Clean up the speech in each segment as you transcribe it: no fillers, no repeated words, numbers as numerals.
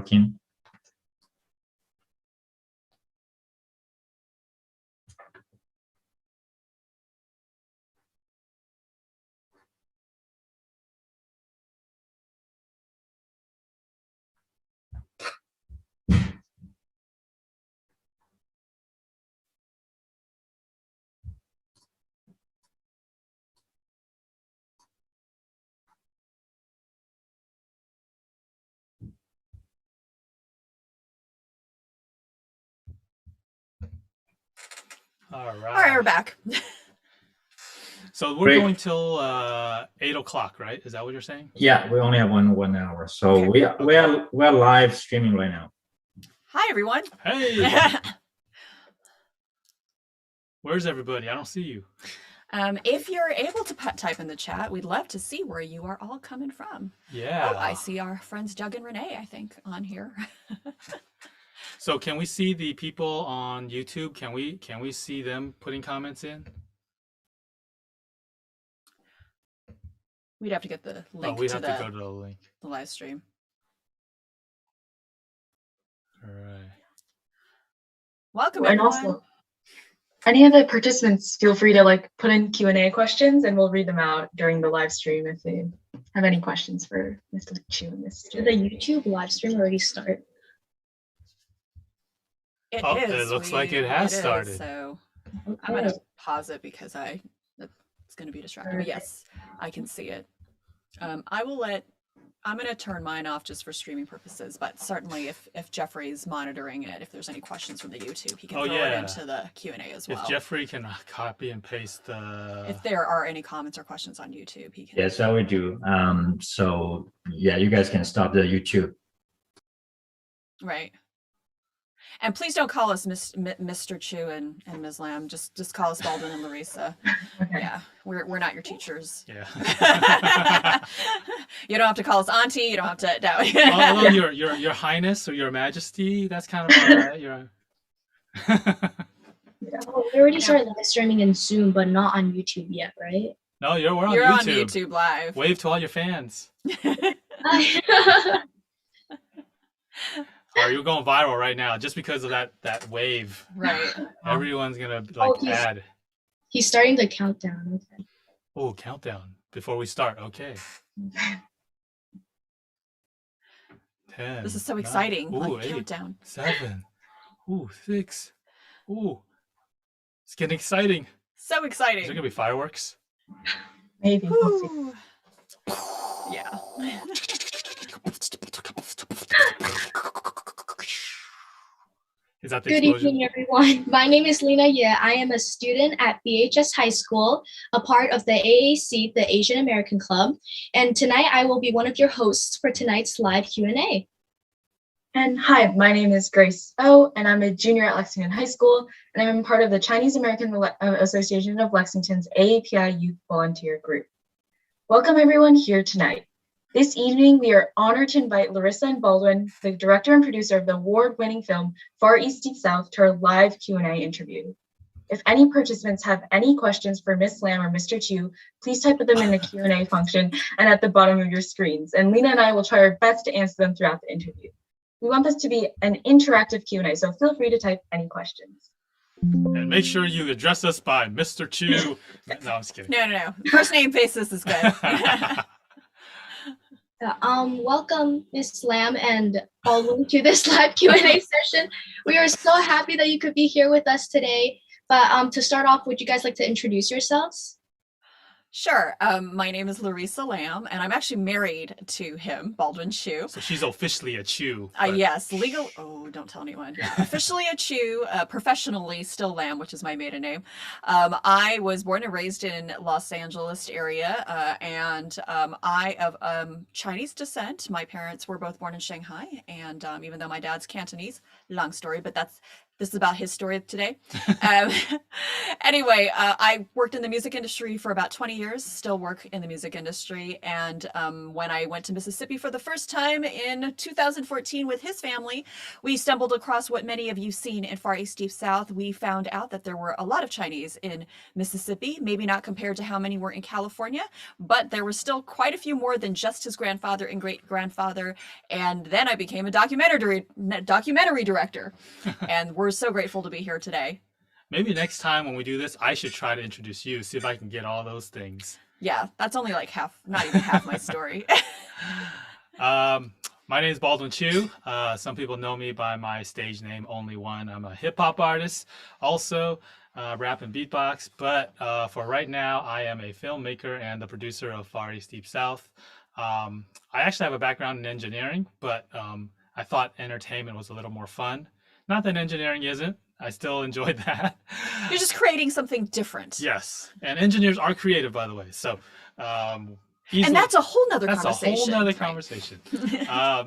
working. All All right, we're back. So we're going till 8 o'clock, right? Is that what you're saying? Yeah, we only have one hour, so Okay. we're live streaming right now. Hi, everyone. Hey, where's everybody? I don't see you. If you're able to type in the chat, we'd love to see where you are all coming from. Yeah. Oh, I see our friends Doug and Renee, I think, on here. So can we see the people on YouTube? Can we see them putting comments in? We'd have to get the link we'd to have to go to the link. The live stream. All right. Welcome, And everyone. also, any of the participants, feel free to put in Q&A questions, and we'll read them out during the live stream if they have any questions for Mr. Chu and Mr. Did the YouTube live stream already start? It It is. looks like it has started. So Okay. I'm going to pause it because it's going to be distracting. But yes, I can see it. I'm going to turn mine off just for streaming purposes, but certainly if Jeffrey's monitoring it, if there's any questions from the YouTube, he can throw it into the Q&A as well. If Jeffrey can copy and paste if there are any comments or questions on YouTube, he can. Yes, I would do. So yeah, you guys can stop the YouTube. Right. And please don't call us Mr. Chu and Ms. Lamb. Just call us Baldwin and Larissa. Okay. Yeah, we're not your teachers. Yeah. You don't have to call us auntie. You don't have to. No. Although your highness or your majesty, that's kind of all right. Oh, we already started live streaming in Zoom, but not on YouTube yet, right? No, we're on You're YouTube. on YouTube live. Wave to all your fans. Or you're going viral right now just because of that wave. Right. Everyone's gonna add. He's starting the countdown. Okay. Oh, countdown before we start. Okay. 10. This is so 9, exciting. ooh, 8, countdown. 7. Ooh, 6. Ooh. It's getting exciting. So exciting. Is there gonna be fireworks? Maybe. We'll see. Woo. Yeah. Is that the Good explosion? evening, everyone. My name is Lena Ye. I am a student at BHS High School, a part of the AAC, the Asian American Club. And tonight I will be one of your hosts for tonight's live Q&A. And hi, my name is Grace Oh, and I'm a junior at Lexington High School, and I'm part of the Chinese American Association of Lexington's AAPI Youth Volunteer Group. Welcome everyone here tonight. This evening, we are honored to invite Larissa and Baldwin, the director and producer of the award-winning film Far East Deep South, to our live Q&A interview. If any participants have any questions for Ms. Lamb or Mr. Chu, please type them in the Q&A function and at the bottom of your screens, and Lena and I will try our best to answer them throughout the interview. We want this to be an interactive Q&A, so feel free to type any questions. And make sure you address us by Mr. Chu. No, I'm just kidding. No. First name basis is good. Welcome, Ms. Lamb and Baldwin, to this live Q&A session. We are so happy that you could be here with us today. But to start off, would you guys like to introduce yourselves? Sure. My name is Larissa Lamb, and I'm actually married to him, Baldwin Chu. So she's officially a Chu. Yes, legal. Oh, don't tell anyone. Yeah. Officially a Chu, professionally still Lamb, which is my maiden name. I was born and raised in Los Angeles area, and I of Chinese descent. My parents were both born in Shanghai, and even though my dad's Cantonese, long story, but that's this is about his story today. Um, anyway, I worked in the music industry for about 20 years, still work in the music industry. And when I went to Mississippi for the first time in 2014 with his family, we stumbled across what many of you seen in Far East Deep South. We found out that there were a lot of Chinese in Mississippi, maybe not compared to how many were in California, but there were still quite a few more than just his grandfather and great-grandfather. And then I became a documentary director. And we're so grateful to be here today. Maybe next time when we do this, I should try to introduce you, see if I can get all those things. Yeah, that's only like half, not even half my story. My name is Baldwin Chu. Some people know me by my stage name, Only One. I'm a hip hop artist, also rap and beatbox. But for right now, I am a filmmaker and the producer of Far East Deep South. I actually have a background in engineering, but I thought entertainment was a little more fun. Not that engineering isn't. I still enjoyed that. You're just creating something different. Yes. And engineers are creative, by the way. So and that's a whole nother conversation. That's a whole nother right. conversation.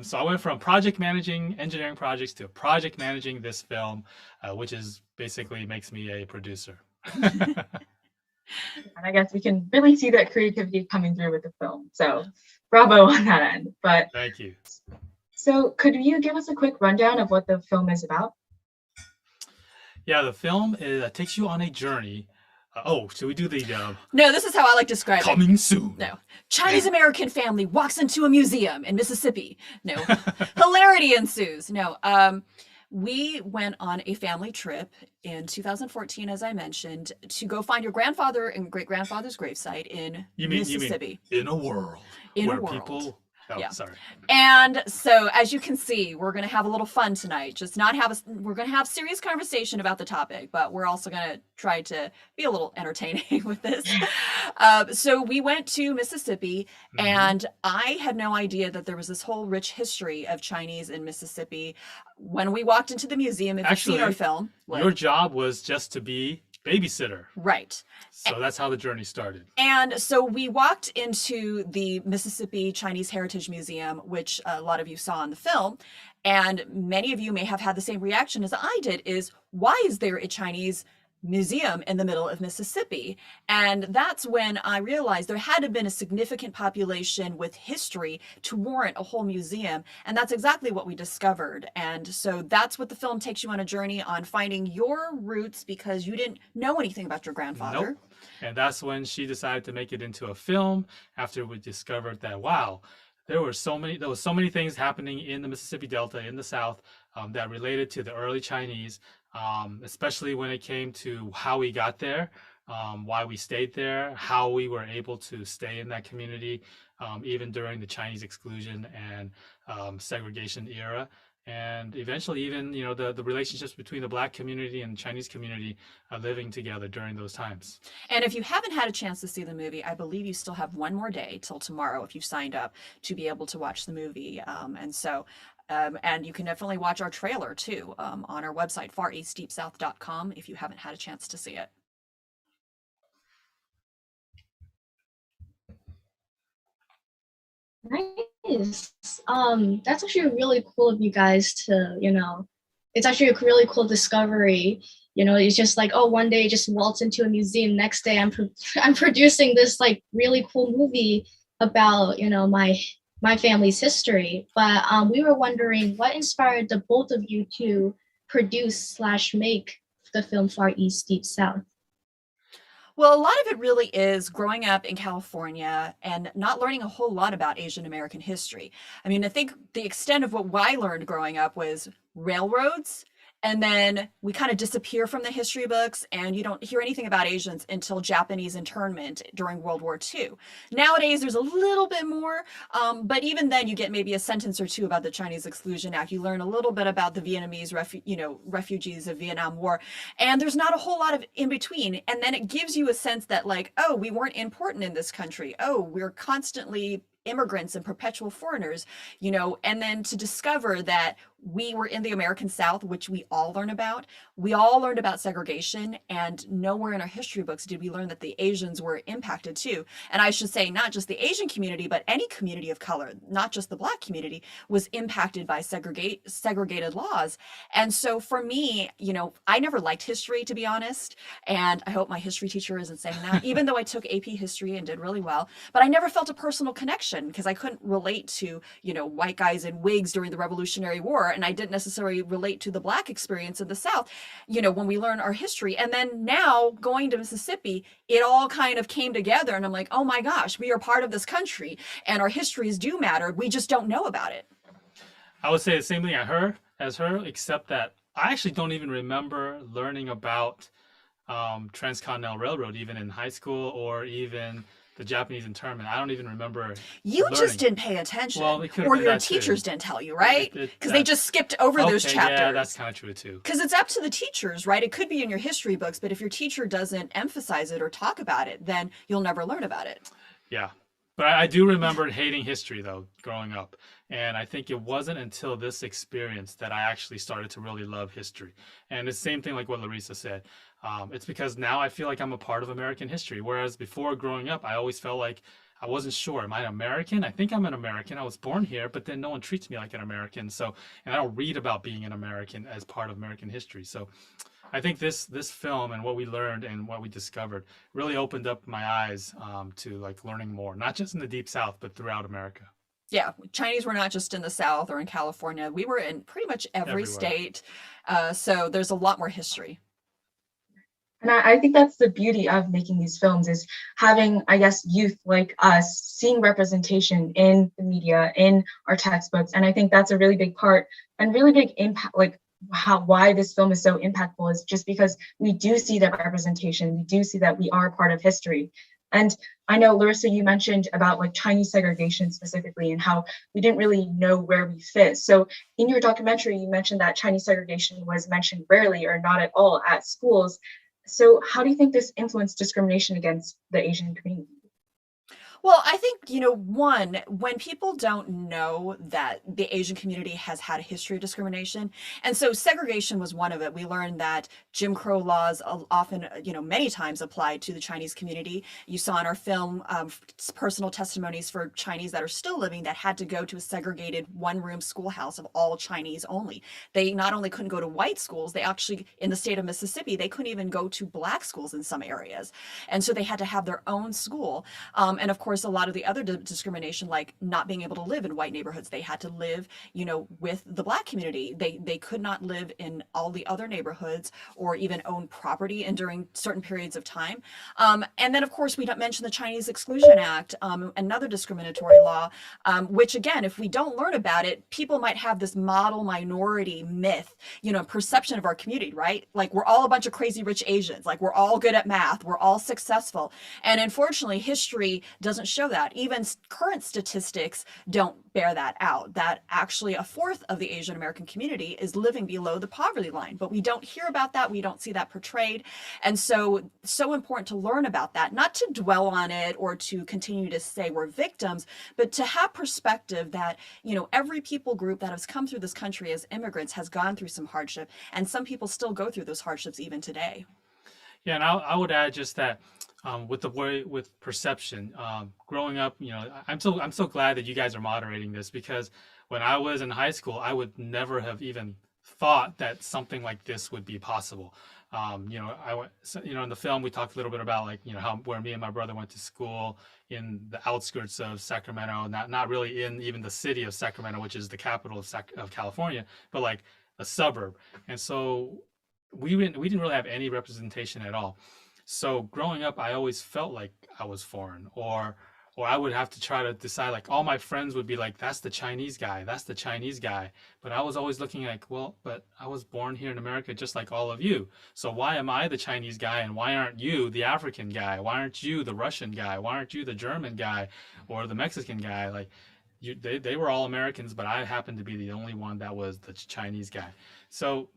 So I went from project managing engineering projects to project managing this film, which is basically makes me a producer. And I guess we can really see that creativity coming through with the film. So bravo on that end. But Thank you. so could you give us a quick rundown of what the film is about? Yeah, the film takes you on a journey. Should we do the No, this is how I like to describe it. coming soon? No. Chinese American family walks into a museum in Mississippi. No. Hilarity ensues. No. We went on a family trip in 2014, as I mentioned, to go find your grandfather and great-grandfather's gravesite in Mississippi. In a world In a where world. people... Oh, Yeah. sorry. And so, as you can see, we're going to have a little fun tonight. We're going to have serious conversation about the topic, but we're also going to try to be a little entertaining with this. So we went to Mississippi, and I had no idea that there was this whole rich history of Chinese in Mississippi. When we walked into the museum, if you've seen our film, Your job was just to be babysitter. right. So that's how the journey started. And so we walked into the Mississippi Chinese Heritage Museum, which a lot of you saw in the film. And many of you may have had the same reaction as I did, is why is there a Chinese museum in the middle of Mississippi? And that's when I realized there had to have been a significant population with history to warrant a whole museum. And that's exactly what we discovered. And so that's what the film takes you on a journey on finding your roots, because you didn't know anything about your grandfather. Nope. And that's when she decided to make it into a film, after we discovered that, wow, there was so many things happening in the Mississippi Delta in the South that related to the early Chinese, especially when it came to how we got there, why we stayed there, how we were able to stay in that community, even during the Chinese exclusion and segregation era. And eventually even, the relationships between the Black community and the Chinese community living together during those times. And if you haven't had a chance to see the movie, I believe you still have one more day till tomorrow, if you've signed up, to be able to watch the movie. And you can definitely watch our trailer too on our website, fareastdeepsouth.com, if you haven't had a chance to see it. Nice. That's actually really cool of you guys to, it's actually a really cool discovery. It's just like, oh, one day just waltz into a museum. Next day I'm producing this like really cool movie about, my family's history. But we were wondering what inspired the both of you to produce/make the film Far East Deep South. Well, a lot of it really is growing up in California and not learning a whole lot about Asian American history. I mean, I think the extent of what I learned growing up was railroads, and then we kind of disappear from the history books, and you don't hear anything about Asians until Japanese internment during World War II. Nowadays, there's a little bit more, but even then you get maybe a sentence or two about the Chinese Exclusion Act. You learn a little bit about the Vietnamese refugees of Vietnam War, and there's not a whole lot of in between. And then it gives you a sense that like, oh, we weren't important in this country. Oh, we're constantly immigrants and perpetual foreigners, and then to discover that we were in the American South, which we all learn about. We all learned about segregation, and nowhere in our history books did we learn that the Asians were impacted too. And I should say, not just the Asian community, but any community of color, not just the Black community, was impacted by segregated laws. And so for me, I never liked history, to be honest. And I hope my history teacher isn't saying that, even though I took AP history and did really well. But I never felt a personal connection because I couldn't relate to, white guys in wigs during the Revolutionary War. And I didn't necessarily relate to the Black experience in the South, when we learn our history. And then now going to Mississippi, it all kind of came together. And I'm like, oh my gosh, we are part of this country and our histories do matter. We just don't know about it. I would say the same thing as her, except that I actually don't even remember learning about Transcontinental Railroad, even in high school or even the Japanese internment. I don't even remember. You learning. Just didn't pay attention. Well, it could have or been your that too. teachers didn't tell you, right? Because they just skipped over those chapters. Yeah, that's kind of true too. Because it's up to the teachers, right? It could be in your history books, but if your teacher doesn't emphasize it or talk about it, then you'll never learn about it. Yeah. But I do remember hating history, though, growing up. And I think it wasn't until this experience that I actually started to really love history. And it's the same thing like what Larissa said. It's because now I feel like I'm a part of American history. Whereas before growing up, I always felt like I wasn't sure. Am I an American? I think I'm an American. I was born here, but then no one treats me like an American. So, and I don't read about being an American as part of American history. So I think this film and what we learned and what we discovered really opened up my eyes to like learning more, not just in the Deep South, but throughout America. Yeah, Chinese were not just in the South or in California. We were in pretty much every state. So there's a lot more history. And I think that's the beauty of making these films is having, I guess, youth like us seeing representation in the media, in our textbooks. And I think that's a really big part and really big impact, like why this film is so impactful is just because we do see that representation. We do see that we are part of history. And I know, Larissa, you mentioned about like Chinese segregation specifically and how we didn't really know where we fit. So in your documentary, you mentioned that Chinese segregation was mentioned rarely or not at all at schools. So how do you think this influenced discrimination against the Asian community? Well, I think, one, when people don't know that the Asian community has had a history of discrimination, and so segregation was one of it. We learned that Jim Crow laws often, many times applied to the Chinese community. You saw in our film personal testimonies for Chinese that are still living that had to go to a segregated one-room schoolhouse of all Chinese only. They not only couldn't go to white schools, they actually, in the state of Mississippi, they couldn't even go to Black schools in some areas. And so they had to have their own school. And of course, a lot of the other discrimination, like not being able to live in white neighborhoods, they had to live, with the Black community. They could not live in all the other neighborhoods or even own property and during certain periods of time. And then, of course, we don't mention the Chinese Exclusion Act, another discriminatory law, which again, if we don't learn about it, people might have this model minority myth, perception of our community, right? Like we're all a bunch of crazy rich Asians, like we're all good at math, we're all successful. And unfortunately, history doesn't show that. Even current statistics don't bear that out, that actually a fourth of the Asian American community is living below the poverty line. But we don't hear about that. We don't see that portrayed. And so important to learn about that, not to dwell on it or to continue to say we're victims, but to have perspective that, every people group that has come through this country as immigrants has gone through some hardship. And some people still go through those hardships even today. Yeah, and I would add just that with perception, growing up, I'm so glad that you guys are moderating this, because when I was in high school, I would never have even thought that something like this would be possible. In the film we talked a little bit about where me and my brother went to school in the outskirts of Sacramento, not really in even the city of Sacramento, which is the capital of California, but like a suburb. And so we didn't really have any representation at all. So growing up, I always felt like I was foreign, or I would have to try to decide, like all my friends would be like, that's the Chinese guy, that's the Chinese guy. But I was always looking like, well, but I was born here in America just like all of you. So why am I the Chinese guy and why aren't you the African guy? Why aren't you the Russian guy? Why aren't you the German guy or the Mexican guy? Like they were all Americans, but I happened to be the only one that was the Chinese guy. So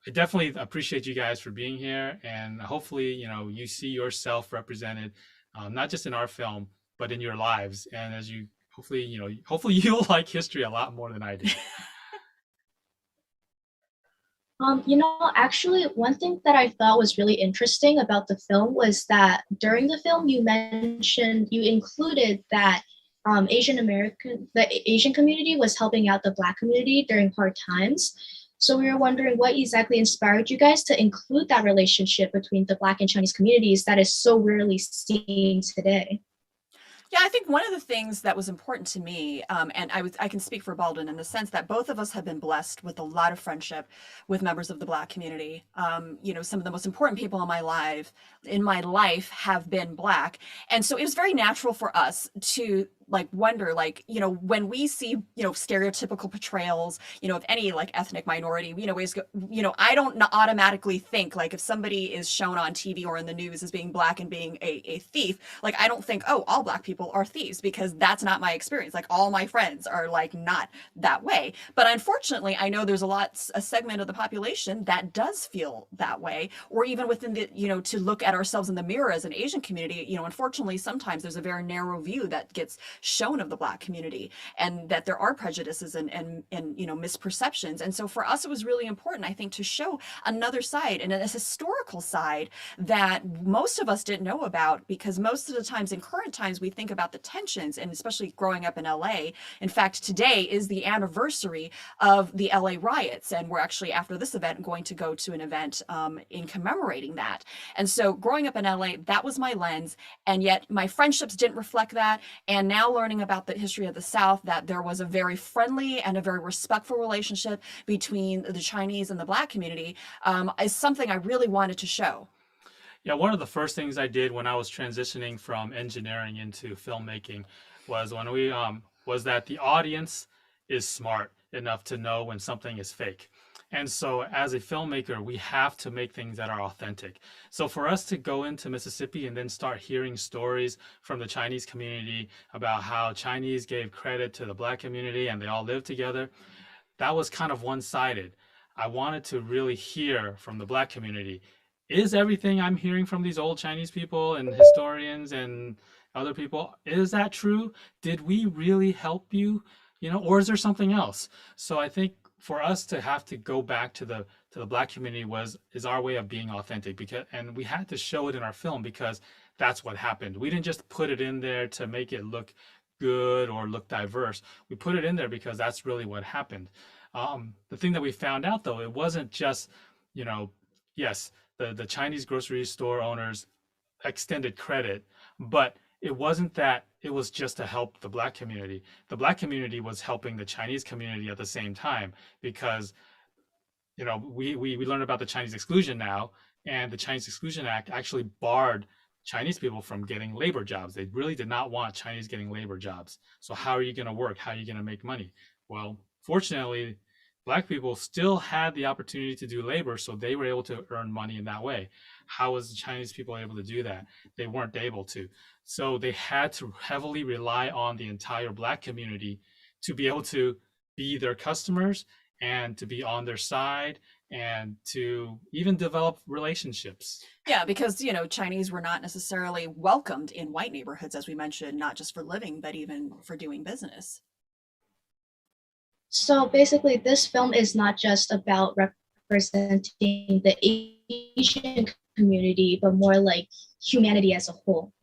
I definitely appreciate you guys for being here, and hopefully, you see yourself represented, not just in our film, but in your lives. And as you hopefully you'll like history a lot more than I do. Actually, one thing that I thought was really interesting about the film was that during the film, you included that the Asian community was helping out the Black community during hard times. So we were wondering what exactly inspired you guys to include that relationship between the Black and Chinese communities that is so rarely seen today. Yeah, I think one of the things that was important to me, and I can speak for Baldwin in the sense that both of us have been blessed with a lot of friendship with members of the Black community. Some of the most important people in my life have been Black. And so it was very natural for us to wonder, when we see, stereotypical portrayals, of any ethnic minority, I don't automatically think if somebody is shown on TV or in the news as being Black and being a thief, I don't think, oh, all Black people are thieves, because that's not my experience. All my friends are not that way. But unfortunately, I know there's a segment of the population that does feel that way, or even within the, to look at ourselves in the mirror as an Asian community, unfortunately, sometimes there's a very narrow view that gets shown of the Black community, and that there are prejudices and misperceptions. And so for us, it was really important, I think, to show another side, and a historical side that most of us didn't know about, because most of the times in current times we think about the tensions, and especially growing up in LA. In fact, today is the anniversary of the LA riots, and we're actually, after this event, going to go to an event in commemorating that. And so growing up in LA, that was my lens, and yet my friendships didn't reflect that. And now learning about the history of the South, that there was a very friendly and a very respectful relationship between the Chinese and the Black community, is something I really wanted to show. Yeah, one of the first things I did when I was transitioning from engineering into filmmaking was was that the audience is smart enough to know when something is fake. And so as a filmmaker, we have to make things that are authentic. So for us to go into Mississippi and then start hearing stories from the Chinese community about how Chinese gave credit to the Black community and they all lived together, that was kind of one-sided. I wanted to really hear from the Black community. Is everything I'm hearing from these old Chinese people and historians and other people, is that true? Did we really help you? Or is there something else? So I think for us to have to go back to the Black community is our way of being authentic, and we had to show it in our film, because that's what happened. We didn't just put it in there to make it look good or look diverse. We put it in there because that's really what happened. The thing that we found out, though, it wasn't just, yes, the Chinese grocery store owners extended credit, but it wasn't that it was just to help the Black community. The Black community was helping the Chinese community at the same time, because we learned about the Chinese Exclusion now, and the Chinese Exclusion Act actually barred Chinese people from getting labor jobs. They really did not want Chinese getting labor jobs. So how are you going to work? How are you going to make money? Well, fortunately, Black people still had the opportunity to do labor, so they were able to earn money in that way. How was the Chinese people able to do that? They weren't able to. So they had to heavily rely on the entire Black community to be able to be their customers and to be on their side and to even develop relationships. Yeah, because, Chinese were not necessarily welcomed in white neighborhoods, as we mentioned, not just for living, but even for doing business. So basically, this film is not just about representing the Asian community, but more like humanity as a whole.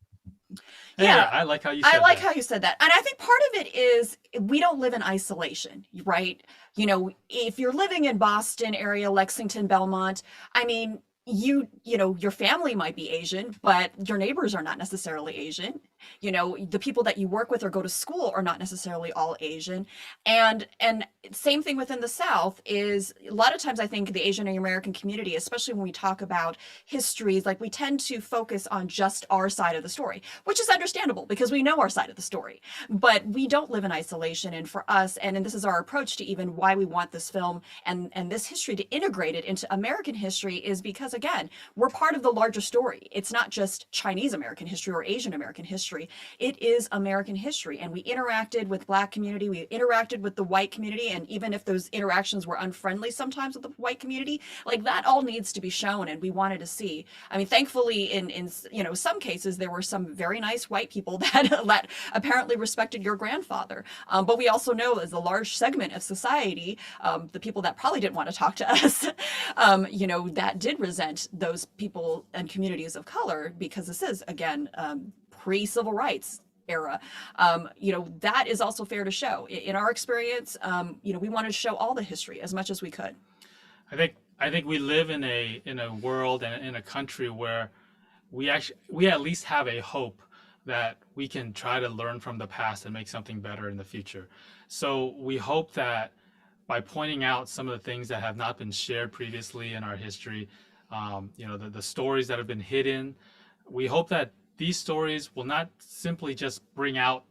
Yeah, I like how you said that. I like how you said that. And I think part of it is we don't live in isolation, right? If you're living in Boston area, Lexington, Belmont, your family might be Asian, but your neighbors are not necessarily Asian. The people that you work with or go to school are not necessarily all Asian. And same thing within the South is a lot of times I think the Asian American community, especially when we talk about histories, we tend to focus on just our side of the story, which is understandable because we know our side of the story, but we don't live in isolation. And for us, and this is our approach to even why we want this film and this history to integrate it into American history, is because, again, we're part of the larger story. It's not just Chinese American history or Asian American history. history. It is American history. And we interacted with Black community, we interacted with the white community. And even if those interactions were unfriendly sometimes with the white community, like that all needs to be shown. And we wanted to see, I mean, thankfully in some cases, there were some very nice white people that apparently respected your grandfather. But we also know as a large segment of society, the people that probably didn't want to talk to us, that did resent those people and communities of color, because this is, again, pre-civil rights era. That is also fair to show. In our experience, we wanted to show all the history as much as we could. I think we live in a world and in a country where we at least have a hope that we can try to learn from the past and make something better in the future. So we hope that by pointing out some of the things that have not been shared previously in our history, the stories that have been hidden, we hope that these stories will not simply just bring out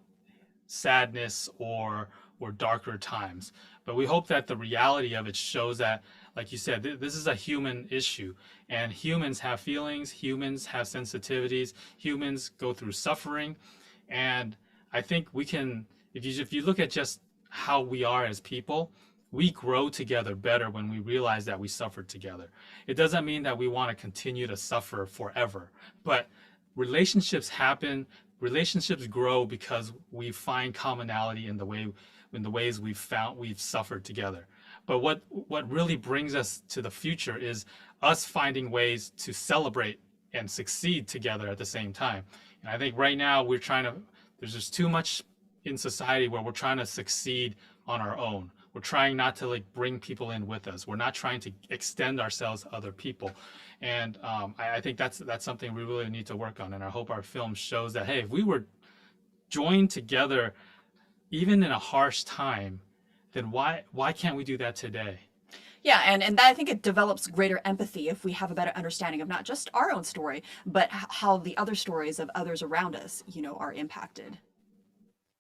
sadness or darker times, but we hope that the reality of it shows that, like you said, this is a human issue, and humans have feelings, humans have sensitivities, humans go through suffering. And I think we can, if you look at just how we are as people, we grow together better when we realize that we suffered together. It doesn't mean that we want to continue to suffer forever, but relationships happen, relationships grow because we find commonality in the ways we've suffered together. But what really brings us to the future is us finding ways to celebrate and succeed together at the same time. And I think right now there's just too much in society where we're trying to succeed on our own. We're trying not to bring people in with us. We're not trying to extend ourselves to other people. And I think that's something we really need to work on. And I hope our film shows that, hey, if we were joined together, even in a harsh time, then why can't we do that today? Yeah, and I think it develops greater empathy if we have a better understanding of not just our own story, but how the other stories of others around us, are impacted.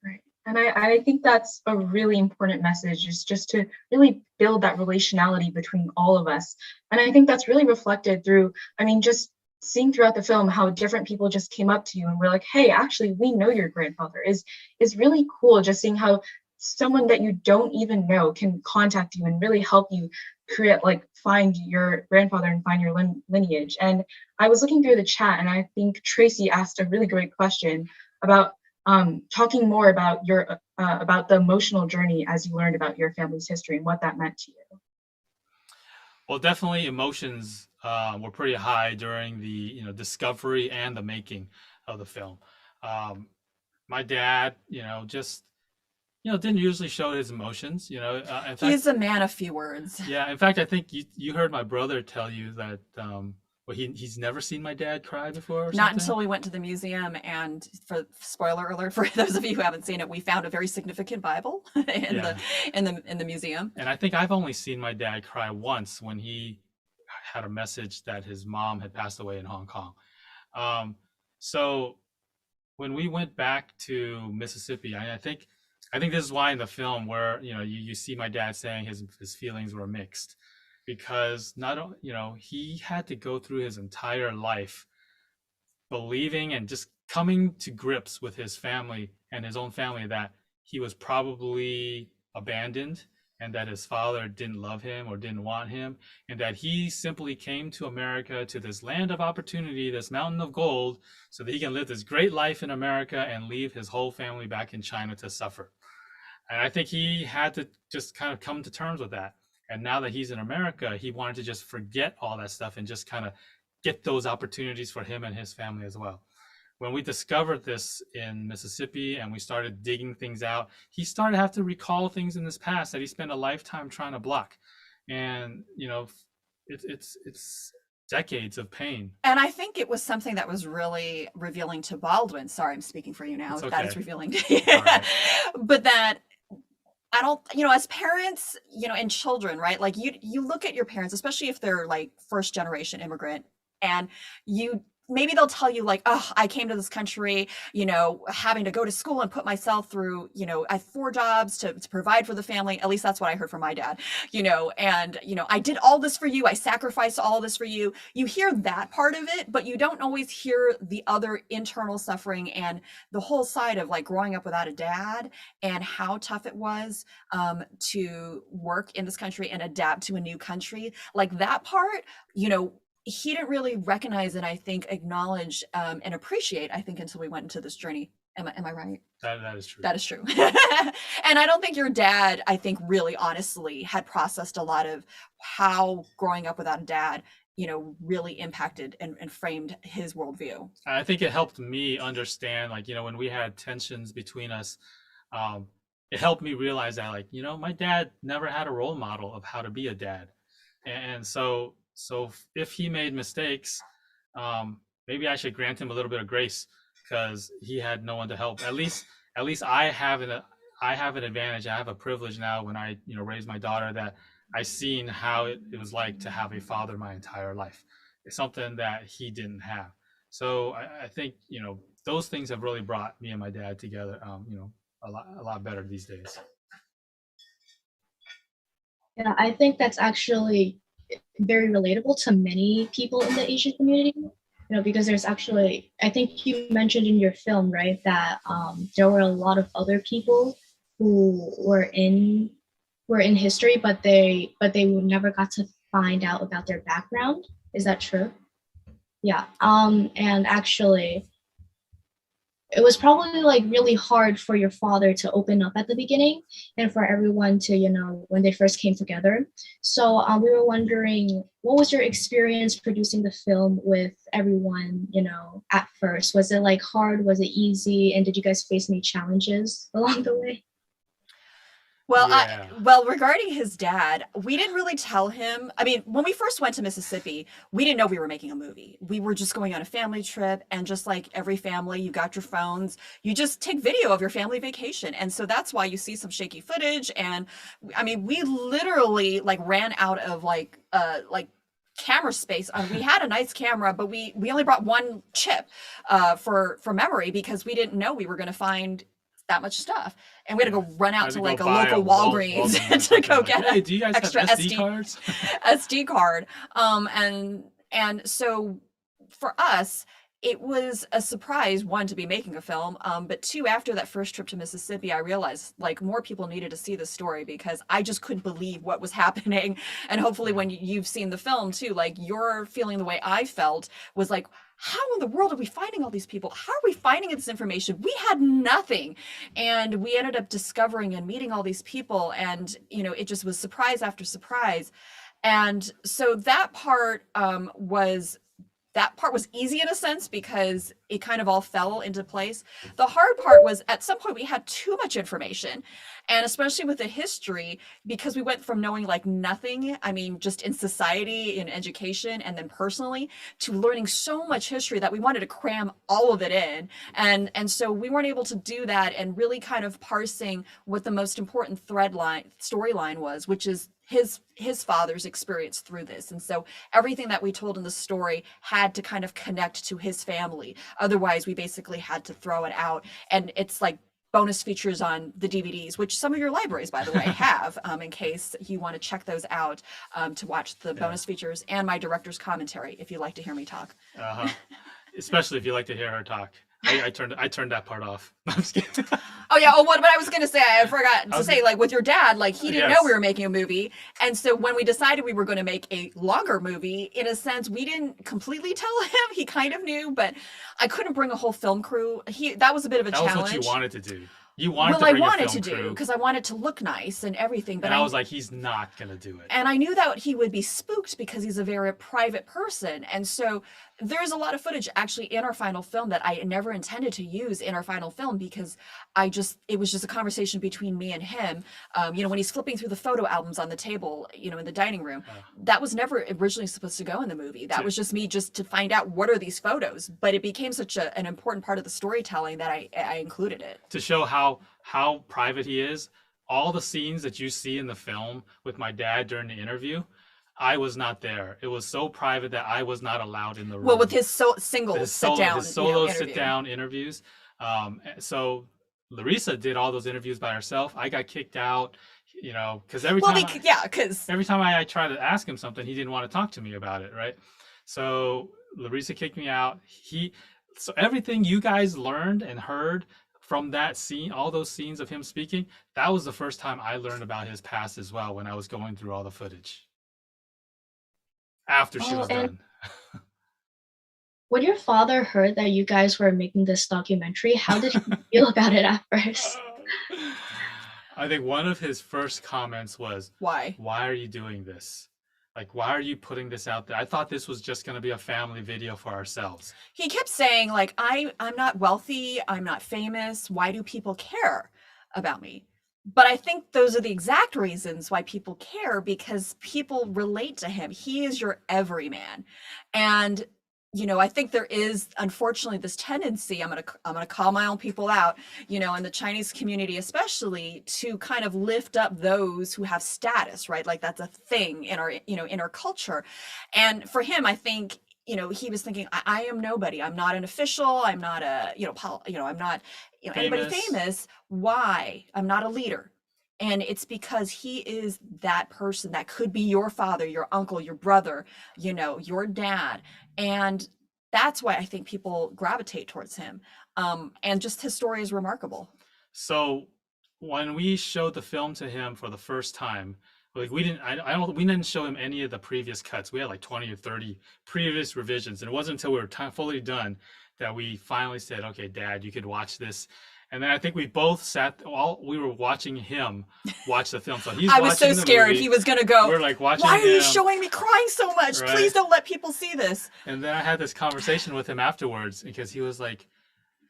Right. And I think that's a really important message, is just to really build that relationality between all of us. And I think that's really reflected through, just seeing throughout the film how different people just came up to you and were like, hey, actually, we know your grandfather, is really cool. Just seeing how someone that you don't even know can contact you and really help you find your grandfather and find your lineage. And I was looking through the chat, and I think Tracy asked a really great question about talking more about about the emotional journey as you learned about your family's history and what that meant to you. Well, definitely emotions were pretty high during the discovery and the making of the film. My dad, didn't usually show his emotions. In fact, He's a man of few words. Yeah, in fact, I think you heard my brother tell you that he's never seen my dad cry before. Or Not something? until we went to the museum, and for spoiler alert for those of you who haven't seen it, we found a very significant Bible in the museum. And I think I've only seen my dad cry once when he had a message that his mom had passed away in Hong Kong. So when we went back to Mississippi, I think this is why in the film where you see my dad saying his feelings were mixed, because he had to go through his entire life believing and just coming to grips with his family and his own family that he was probably abandoned, and that his father didn't love him or didn't want him, and that he simply came to America, to this land of opportunity, this mountain of gold, so that he can live this great life in America and leave his whole family back in China to suffer. And I think he had to just kind of come to terms with that. And now that he's in America, he wanted to just forget all that stuff and just kind of get those opportunities for him and his family as well. When we discovered this in Mississippi and we started digging things out, he started to have to recall things in his past that he spent a lifetime trying to block. And, it's decades of pain. And I think it was something that was really revealing to Baldwin. Sorry, I'm speaking for you now. Okay. That is revealing to you. Right. But that I don't, as parents, and children, right? Like you look at your parents, especially if they're like first generation immigrant, and you maybe they'll tell you like, oh, I came to this country, you know, having to go to school and put myself through, you know, I have 4 jobs to provide for the family. At least that's what I heard from my dad, you know, and, you know, I did all this for you. I sacrificed all this for you. You hear that part of it, but you don't always hear the other internal suffering and the whole side of like growing up without a dad and how tough it was to work in this country and adapt to a new country. Like that part, you know, he didn't really recognize and I think acknowledge and appreciate, I think, until we went into this journey. Am I right? That is true. That is true. And I don't think your dad, I think, really honestly had processed a lot of how growing up without a dad, you know, really impacted and framed his worldview. I think it helped me understand, like, you know, when we had tensions between us, it helped me realize that, like, you know, my dad never had a role model of how to be a dad. And so if he made mistakes, maybe I should grant him a little bit of grace because he had no one to help. At least I have an advantage. I have a privilege now when I, you know, raise my daughter that I seen how it was like to have a father my entire life. It's something that he didn't have. So I think, you know, those things have really brought me and my dad together, you know, a lot better these days. Yeah, I think that's actually very relatable to many people in the Asian community, you know, because there's actually, I think you mentioned in your film, right, that there were a lot of other people who were in history, but they never got to find out about their background. Is that true? Yeah. And actually, it was probably like really hard for your father to open up at the beginning and for everyone to, you know, when they first came together. So we were wondering, what was your experience producing the film with everyone, you know, at first? Was it like hard? Was it easy? And did you guys face any challenges along the way? Well, Yeah. well, regarding his dad, we didn't really tell him. I mean, when we first went to Mississippi, we didn't know we were making a movie. We were just going on a family trip, and just like every family, you got your phones, you just take video of your family vacation. And so that's why you see some shaky footage. And I mean, we literally like ran out of like camera space. We had a nice camera, but we only brought one chip for memory because we didn't know we were going to find that much stuff, and we had to go run out to like a local Walgreens to go get hey, do you guys extra have SD cards? SD card. And so for us, it was a surprise, one, to be making a film, but two, after that first trip to Mississippi, I realized like more people needed to see the story because I just couldn't believe what was happening. And hopefully when you've seen the film too, like you're feeling the way I felt was like, how in the world are we finding all these people? How are we finding this information? We had nothing. And we ended up discovering and meeting all these people. And, you know, it just was surprise after surprise. And so that part was easy in a sense because it kind of all fell into place. The hard part was at some point we had too much information, and especially with the history, because we went from knowing like nothing, I mean, just in society, in education, and then personally, to learning so much history that we wanted to cram all of it in. And so we weren't able to do that and really kind of parsing what the most important storyline was, which is his father's experience through this. And so everything that we told in the story had to kind of connect to his family. Otherwise, we basically had to throw it out. And it's like bonus features on the DVDs, which some of your libraries, by the way, have, in case you want to check those out to watch the bonus features and my director's commentary, if you like to hear me talk. Especially if you like to hear her talk. I turned that part off. I'm just kidding. Oh yeah. Oh, what I was gonna say, I forgot to say, like with your dad, like he didn't know we were making a movie, and so when we decided we were going to make a longer movie, in a sense, we didn't completely tell him. He kind of knew, but I couldn't bring a whole film crew. That was a bit of a challenge. That was what you wanted to do. You wanted well, to bring I wanted a film to crew. do because I wanted to look nice and everything. But and I was like, he's not gonna do it. And I knew that he would be spooked because he's a very private person. And so there's a lot of footage actually in our final film that I never intended to use in our final film because it was just a conversation between me and him. You know, when he's flipping through the photo albums on the table, you know, in the dining room, that was never originally supposed to go in the movie. That was just me just to find out what are these photos. But it became such an important part of the storytelling that I included it. To show how private he is, all the scenes that you see in the film with my dad during the interview, I was not there. It was so private that I was not allowed in the room. Well, with his single his sit down, his solo interview. sit down interviews. So Larissa did all those interviews by herself. I got kicked out, because every time I tried to ask him something, he didn't want to talk to me about it, right? So Larissa kicked me out. So everything you guys learned and heard from that scene, all those scenes of him speaking, that was the first time I learned about his past as well, when I was going through all the footage after she was done. When your father heard that you guys were making this documentary, how did he feel about it at first? I think one of his first comments was, Why are you doing this? Like, why are you putting this out there? I thought this was just going to be a family video for ourselves. He kept saying, like, I'm not wealthy, I'm not famous, why do people care about me? But I think those are the exact reasons why people care, because people relate to him. He is your everyman. And I think there is, unfortunately, this tendency, I'm gonna call my own people out, in the Chinese community especially, to kind of lift up those who have status, right? Like that's a thing in our culture. And for him, I think, he was thinking, I am nobody. I'm not an official. I'm not I'm not, anybody famous. Why? I'm not a leader. And it's because he is that person that could be your father, your uncle, your brother, your dad. And that's why I think people gravitate towards him. And just his story is remarkable. So when we showed the film to him for the first time, like we didn't show him any of the previous cuts. We had like 20 or 30 previous revisions. And it wasn't until we were fully done that we finally said, okay, Dad, you could watch this. And then I think we both sat while we were watching him watch the film. So I was so scared movie. He was going to go, we're like watching why are you showing me crying so much? Right? Please don't let people see this. And then I had this conversation with him afterwards, because he was like,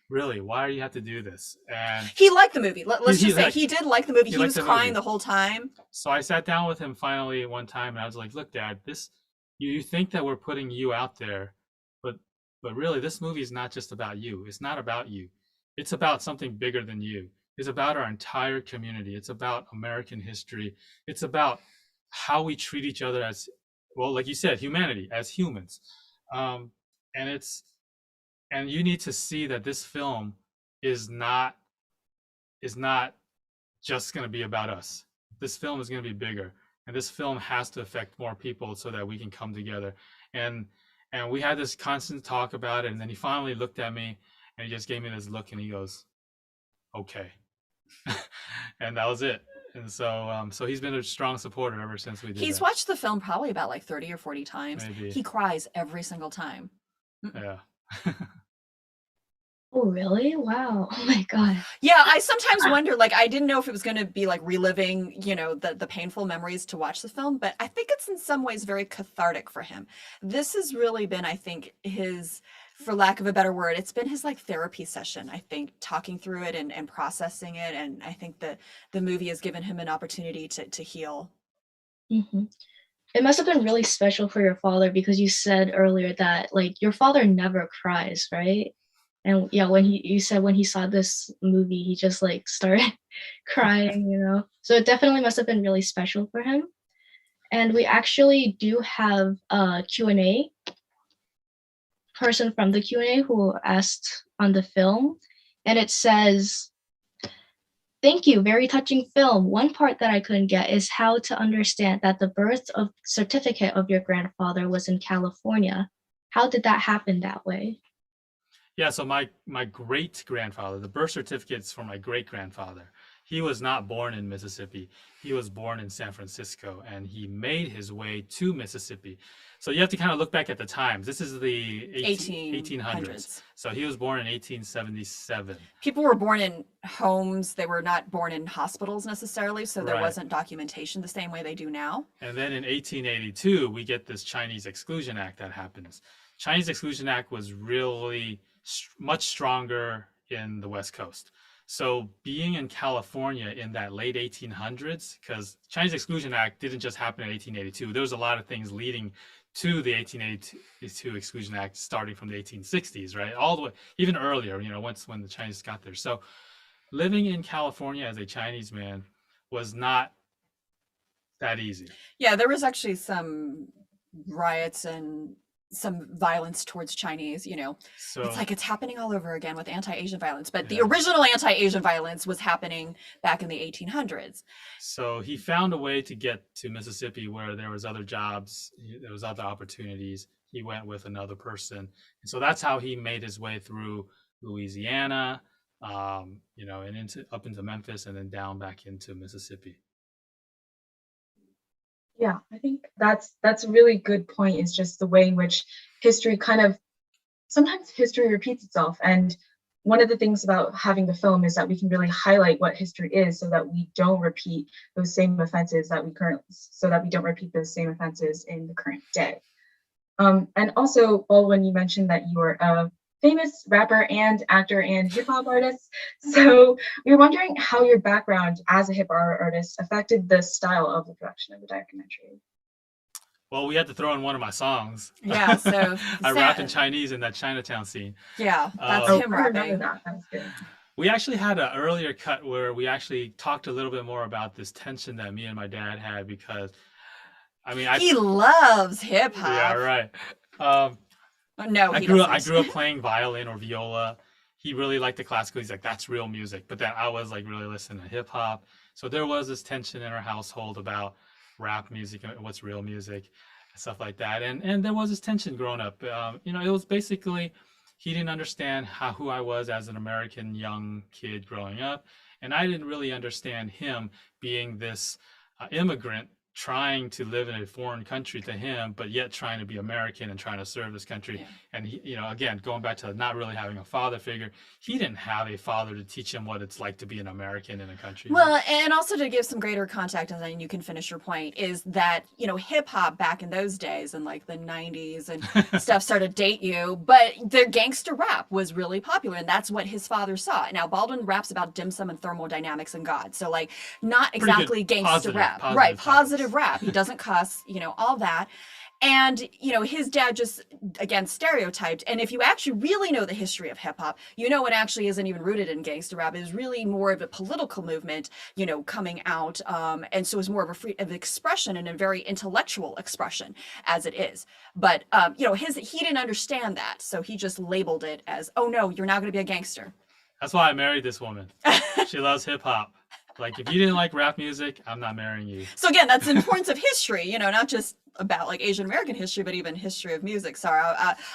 really, why do you have to do this? And he liked the movie. Let's just say he did like the movie. He was crying the whole time. So I sat down with him finally one time, and I was like, look, Dad, you think that we're putting you out there, but really this movie is not just about you. It's not about you. It's about something bigger than you. It's about our entire community. It's about American history. It's about how we treat each other as, well, like you said, humanity, as humans. And you need to see that this film is not just going to be about us. This film is going to be bigger, and this film has to affect more people so that we can come together. And we had this constant talk about it, and then he finally looked at me, and he just gave me this look, and he goes, okay. And that was it. And so he's been a strong supporter ever since we did He's watched the film probably about like 30 or 40 times. Maybe. He cries every single time. Yeah. Oh, really? Wow. Oh my God. Yeah, I sometimes wonder, like, I didn't know if it was going to be like reliving, the painful memories to watch the film, but I think it's in some ways very cathartic for him. This has really been, I think, his, for lack of a better word, it's been his like therapy session, I think, talking through it and processing it. And I think that the movie has given him an opportunity to heal. Mm-hmm. It must have been really special for your father, because you said earlier that like your father never cries, right? And yeah, when you said when he saw this movie, he just like started crying, So it definitely must have been really special for him. And we actually do have a Q&A person from the Q&A who asked on the film. And it says, thank you, very touching film. One part that I couldn't get is how to understand that the birth of certificate of your grandfather was in California. How did that happen that way? Yeah, so my great-grandfather, the birth certificate's for my great-grandfather. He was not born in Mississippi. He was born in San Francisco, and he made his way to Mississippi. So you have to kind of look back at the times. This is the 1800s. So he was born in 1877. People were born in homes. They were not born in hospitals necessarily, so there wasn't documentation the same way they do now. And then in 1882, we get this Chinese Exclusion Act that happens. Chinese Exclusion Act was really much stronger in the West Coast. So being in California in that late 1800s, because Chinese Exclusion Act didn't just happen in 1882. There was a lot of things leading to the 1882 Exclusion Act, starting from the 1860s, right? All the way, even earlier, when the Chinese got there. So living in California as a Chinese man was not that easy. Yeah, there was actually some riots and some violence towards Chinese, So it's like it's happening all over again with anti-Asian violence, but the Yeah. original anti-Asian violence was happening back in the 1800s. So he found a way to get to Mississippi where there was other jobs, there was other opportunities. He went with another person, and so that's how he made his way through Louisiana, and up into Memphis, and then down back into Mississippi. Yeah, I think that's a really good point, is just the way in which history sometimes history repeats itself. And one of the things about having the film is that we can really highlight what history is so that we don't repeat those same offenses so that we don't repeat those same offenses in the current day. And also, Baldwin, you mentioned that you were a famous rapper and actor and hip hop artist. So we were wondering how your background as a hip hop artist affected the style of the production of the documentary. Well, we had to throw in one of my songs. Yeah, so I rap in Chinese in that Chinatown scene. Yeah, that's Oh, him I remember rapping. that. That was good. We actually had an earlier cut where we actually talked a little bit more about this tension that me and my dad had, because He loves hip hop. yeah, right. No, I he grew doesn't. up playing violin or viola. He really liked the classical. He's like, that's real music. But then I was like really listening to hip hop. So there was this tension in our household about rap music and what's real music and stuff like that. And there was this tension growing up. It was basically, he didn't understand who I was as an American young kid growing up. And I didn't really understand him being this immigrant trying to live in a foreign country to him, but yet trying to be American and trying to serve this country. Yeah. And he, again, going back to not really having a father figure, he didn't have a father to teach him what it's like to be an American in a country. Well, and also to give some greater context, and then you can finish your point, is that, hip hop back in those days in like the 90s and stuff started to date you, but the gangster rap was really popular, and that's what his father saw. Now, Baldwin raps about dim sum and thermodynamics and God. So, like, not Pretty good. exactly gangster Positive- rap. positive Right, topics. positive rap. He doesn't cuss, all that. And, his dad just, again, stereotyped. And if you actually really know the history of hip hop, it actually isn't even rooted in gangster rap. It is really more of a political movement, coming out. And so it's more of a free of expression and a very intellectual expression as it is. But, he didn't understand that. So he just labeled it as, oh, no, you're not going to be a gangster. That's why I married this woman. She loves hip hop. Like, if you didn't like rap music, I'm not marrying you. So again, that's the importance of history, not just about like Asian American history, but even history of music. Sorry,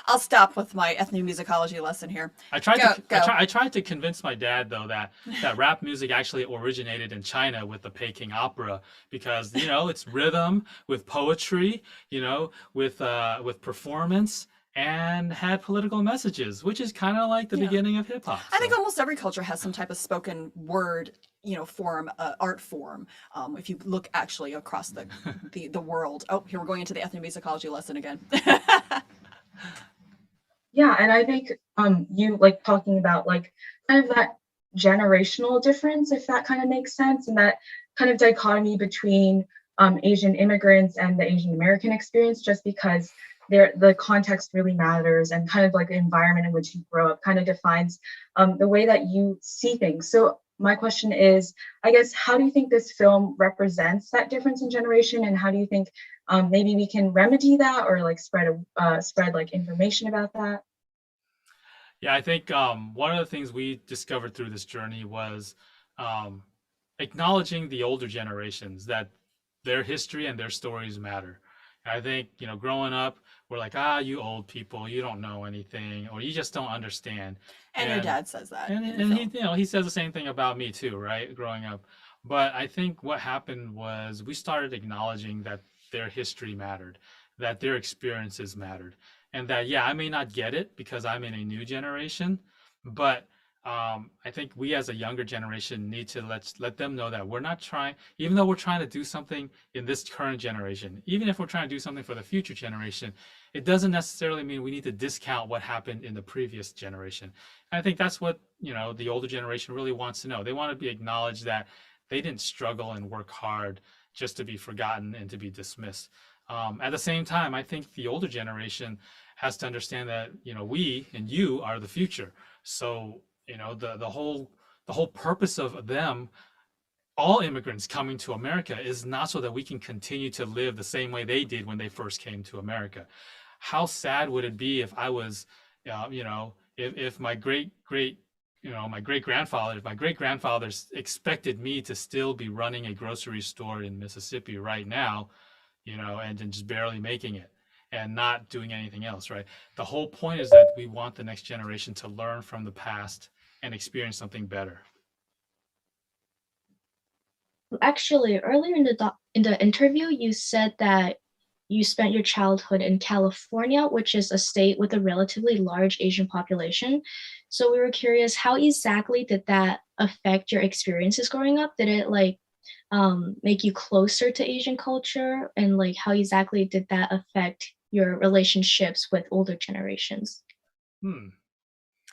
I'll stop with my ethnomusicology lesson here. I tried Go. I tried to convince my dad, though, that rap music actually originated in China with the Peking opera, because it's rhythm with poetry, with performance, and had political messages, which is kind of like the Yeah. beginning of hip hop. I think almost every culture has some type of spoken word, form, art form. If you look actually across the world. Oh, here we're going into the ethnomusicology lesson again. Yeah, and I think you like talking about like kind of that generational difference, if that kind of makes sense, and that kind of dichotomy between Asian immigrants and the Asian American experience, just because the context really matters, and kind of like the environment in which you grow up kind of defines the way that you see things. So my question is, I guess, how do you think this film represents that difference in generation, and how do you think maybe we can remedy that, or like spread like information about that? Yeah, I think one of the things we discovered through this journey was acknowledging the older generations, that their history and their stories matter. And I think, growing up, we're like, you old people, you don't know anything, or you just don't understand. And your dad says that. And, in and the he, film. he says the same thing about me too, right? Growing up. But I think what happened was we started acknowledging that their history mattered, that their experiences mattered. And that, yeah, I may not get it because I'm in a new generation, but I think we as a younger generation need to let them know that we're not trying, even though we're trying to do something in this current generation, even if we're trying to do something for the future generation, it doesn't necessarily mean we need to discount what happened in the previous generation. And I think that's what, the older generation really wants to know. They want to be acknowledged that they didn't struggle and work hard just to be forgotten and to be dismissed. At the same time, I think the older generation has to understand that, we and you are the future. So, the whole purpose of them all immigrants coming to America is not so that we can continue to live the same way they did when they first came to America. How sad would it be if I was, if my great grandfather, if my great grandfathers expected me to still be running a grocery store in Mississippi right now, and then just barely making it and not doing anything else, right? The whole point is that we want the next generation to learn from the past and experience something better. Actually, earlier in the interview, you said that you spent your childhood in California, which is a state with a relatively large Asian population. So we were curious, how exactly did that affect your experiences growing up? Did it make you closer to Asian culture? And how exactly did that affect your relationships with older generations? You want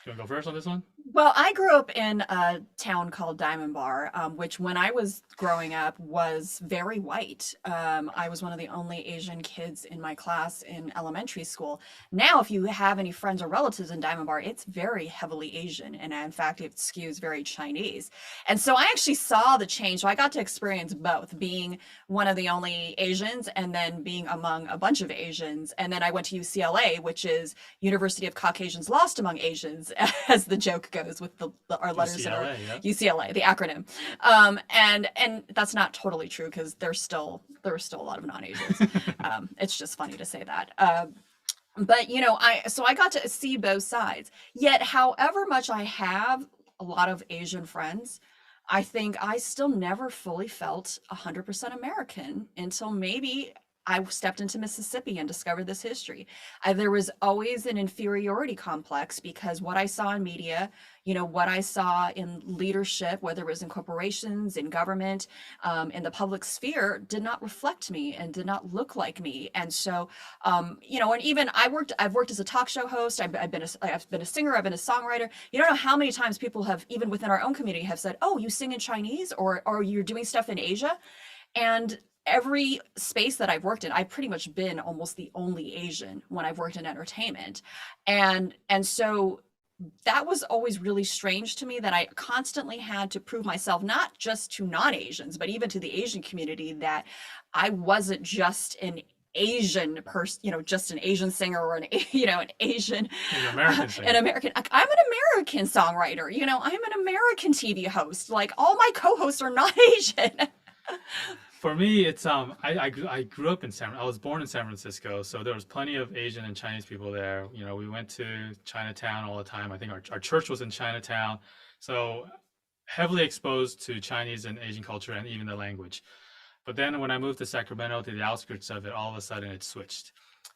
to go first on this one? Well, I grew up in a town called Diamond Bar, which when I was growing up was very white. I was one of the only Asian kids in my class in elementary school. Now, if you have any friends or relatives in Diamond Bar, it's very heavily Asian. And in fact, it skews very Chinese. And so I actually saw the change. So I got to experience both, being one of the only Asians and then being among a bunch of Asians. And then I went to UCLA, which is University of Caucasians Lost Among Asians, as the joke goes with our letters in our UCLA, the acronym. And that's not totally true, because there are still a lot of non-Asians. It's just funny to say that. But I got to see both sides. Yet, however much I have a lot of Asian friends, I think I still never fully felt 100% American until maybe I stepped into Mississippi and discovered this history. There was always an inferiority complex, because what I saw in media, what I saw in leadership, whether it was in corporations, in government, in the public sphere, did not reflect me and did not look like me. And so, and even I've worked as a talk show host. I've been a singer. I've been a songwriter. You don't know how many times people have, even within our own community, have said, "Oh, you sing in Chinese, or you're doing stuff in Asia," and every space that I've worked in, I've pretty much been almost the only Asian when I've worked in entertainment. And so that was always really strange to me, that I constantly had to prove myself, not just to non-Asians, but even to the Asian community, that I wasn't just an Asian person, just an Asian singer, or an Asian, American singer. I'm an American songwriter, I'm an American TV host. Like, all my co-hosts are not Asian. For me, it's I grew up in I was born in San Francisco, so there was plenty of Asian and Chinese people there. We went to Chinatown all the time. I think our church was in Chinatown, so heavily exposed to Chinese and Asian culture and even the language. But then when I moved to Sacramento, to the outskirts of it, all of a sudden it switched,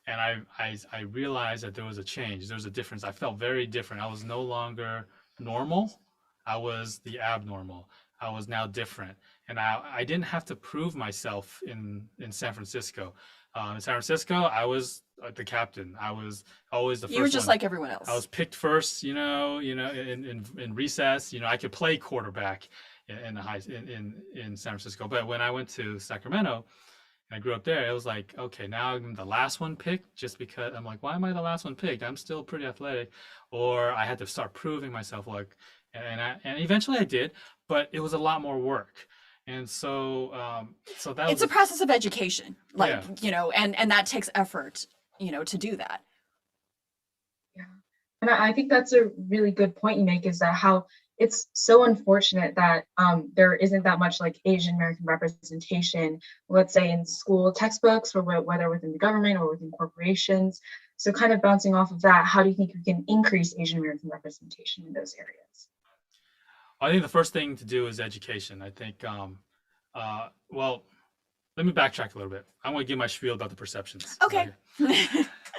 and I realized that there was a change. There was a difference. I felt very different. I was no longer normal. I was the abnormal. I was now different. And I didn't have to prove myself in San Francisco. In San Francisco, I was the captain. I was always the first. You were just like everyone else. I was picked first, in recess. I could play quarterback in San Francisco. But when I went to Sacramento and I grew up there, it was like, okay, now I'm the last one picked, just because I'm like, why am I the last one picked? I'm still pretty athletic. Or I had to start proving myself, and eventually I did, but it was a lot more work. And so it's a process of education, and that takes effort, to do that. Yeah. And I think that's a really good point you make, is that how it's so unfortunate that there isn't that much Asian American representation, let's say in school textbooks, or whether within the government or within corporations. So kind of bouncing off of that, how do you think we can increase Asian American representation in those areas? I think the first thing to do is education. I think, well, let me backtrack a little bit. I want to give my spiel about the perceptions. Okay.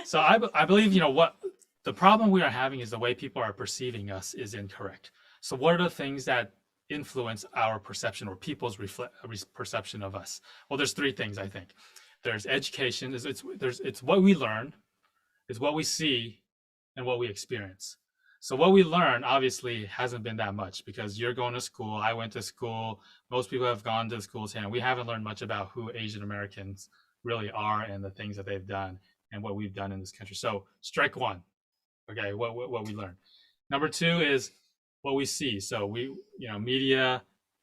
So I believe, what the problem we are having is the way people are perceiving us is incorrect. So what are the things that influence our perception, or people's perception of us? Well, there's three things, I think. There's education. It's what we learn, it's what we see, and what we experience. So what we learn obviously hasn't been that much, because you're going to school. I went to school. Most people have gone to schools here, and we haven't learned much about who Asian Americans really are and the things that they've done and what we've done in this country. So strike one. Okay, what we learn. Number two is what we see. So we, media,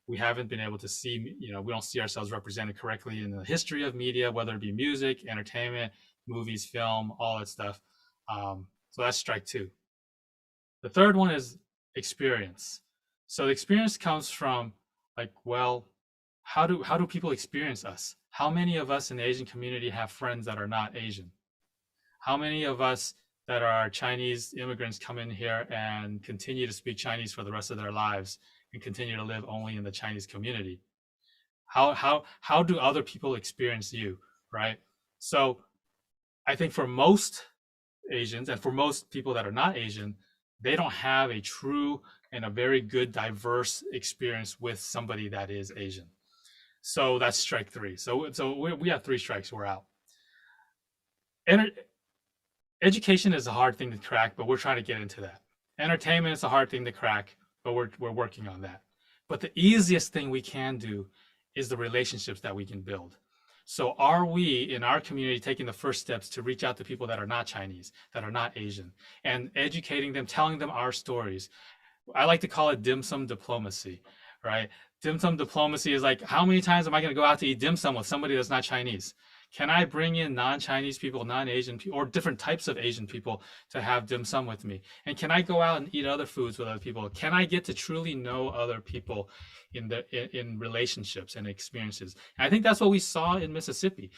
we haven't been able to see, we don't see ourselves represented correctly in the history of media, whether it be music, entertainment, movies, film, all that stuff. So that's strike two. The third one is experience. So the experience comes from like, well, how do people experience us? How many of us in the Asian community have friends that are not Asian? How many of us that are Chinese immigrants come in here and continue to speak Chinese for the rest of their lives and continue to live only in the Chinese community? How do other people experience you, right? So I think for most Asians and for most people that are not Asian, they don't have a true and a very good diverse experience with somebody that is Asian. So that's strike three. So we have 3 strikes, we're out. Education is a hard thing to crack, but we're trying to get into that. Entertainment is a hard thing to crack, but we're working on that. But the easiest thing we can do is the relationships that we can build. So are we in our community taking the first steps to reach out to people that are not Chinese, that are not Asian, and educating them, telling them our stories? I like to call it dim sum diplomacy, right? Dim sum diplomacy is like, how many times am I going to go out to eat dim sum with somebody that's not Chinese? Can I bring in non-Chinese people, non-Asian people, or different types of Asian people to have dim sum with me? And can I go out and eat other foods with other people? Can I get to truly know other people in relationships and experiences? And I think that's what we saw in Mississippi.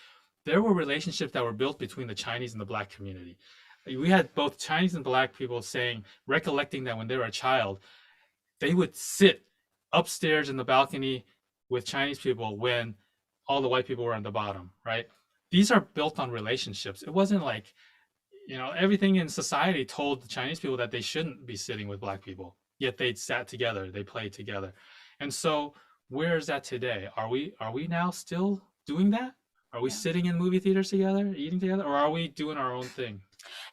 There were relationships that were built between the Chinese and the Black community. We had both Chinese and Black people recollecting that when they were a child, they would sit upstairs in the balcony with Chinese people when all the white people were on the bottom, right? These are built on relationships. It wasn't like, everything in society told the Chinese people that they shouldn't be sitting with Black people, yet they sat together, they played together. And so where is that today? Are we now still doing that? Are we sitting in movie theaters together, eating together, or are we doing our own thing?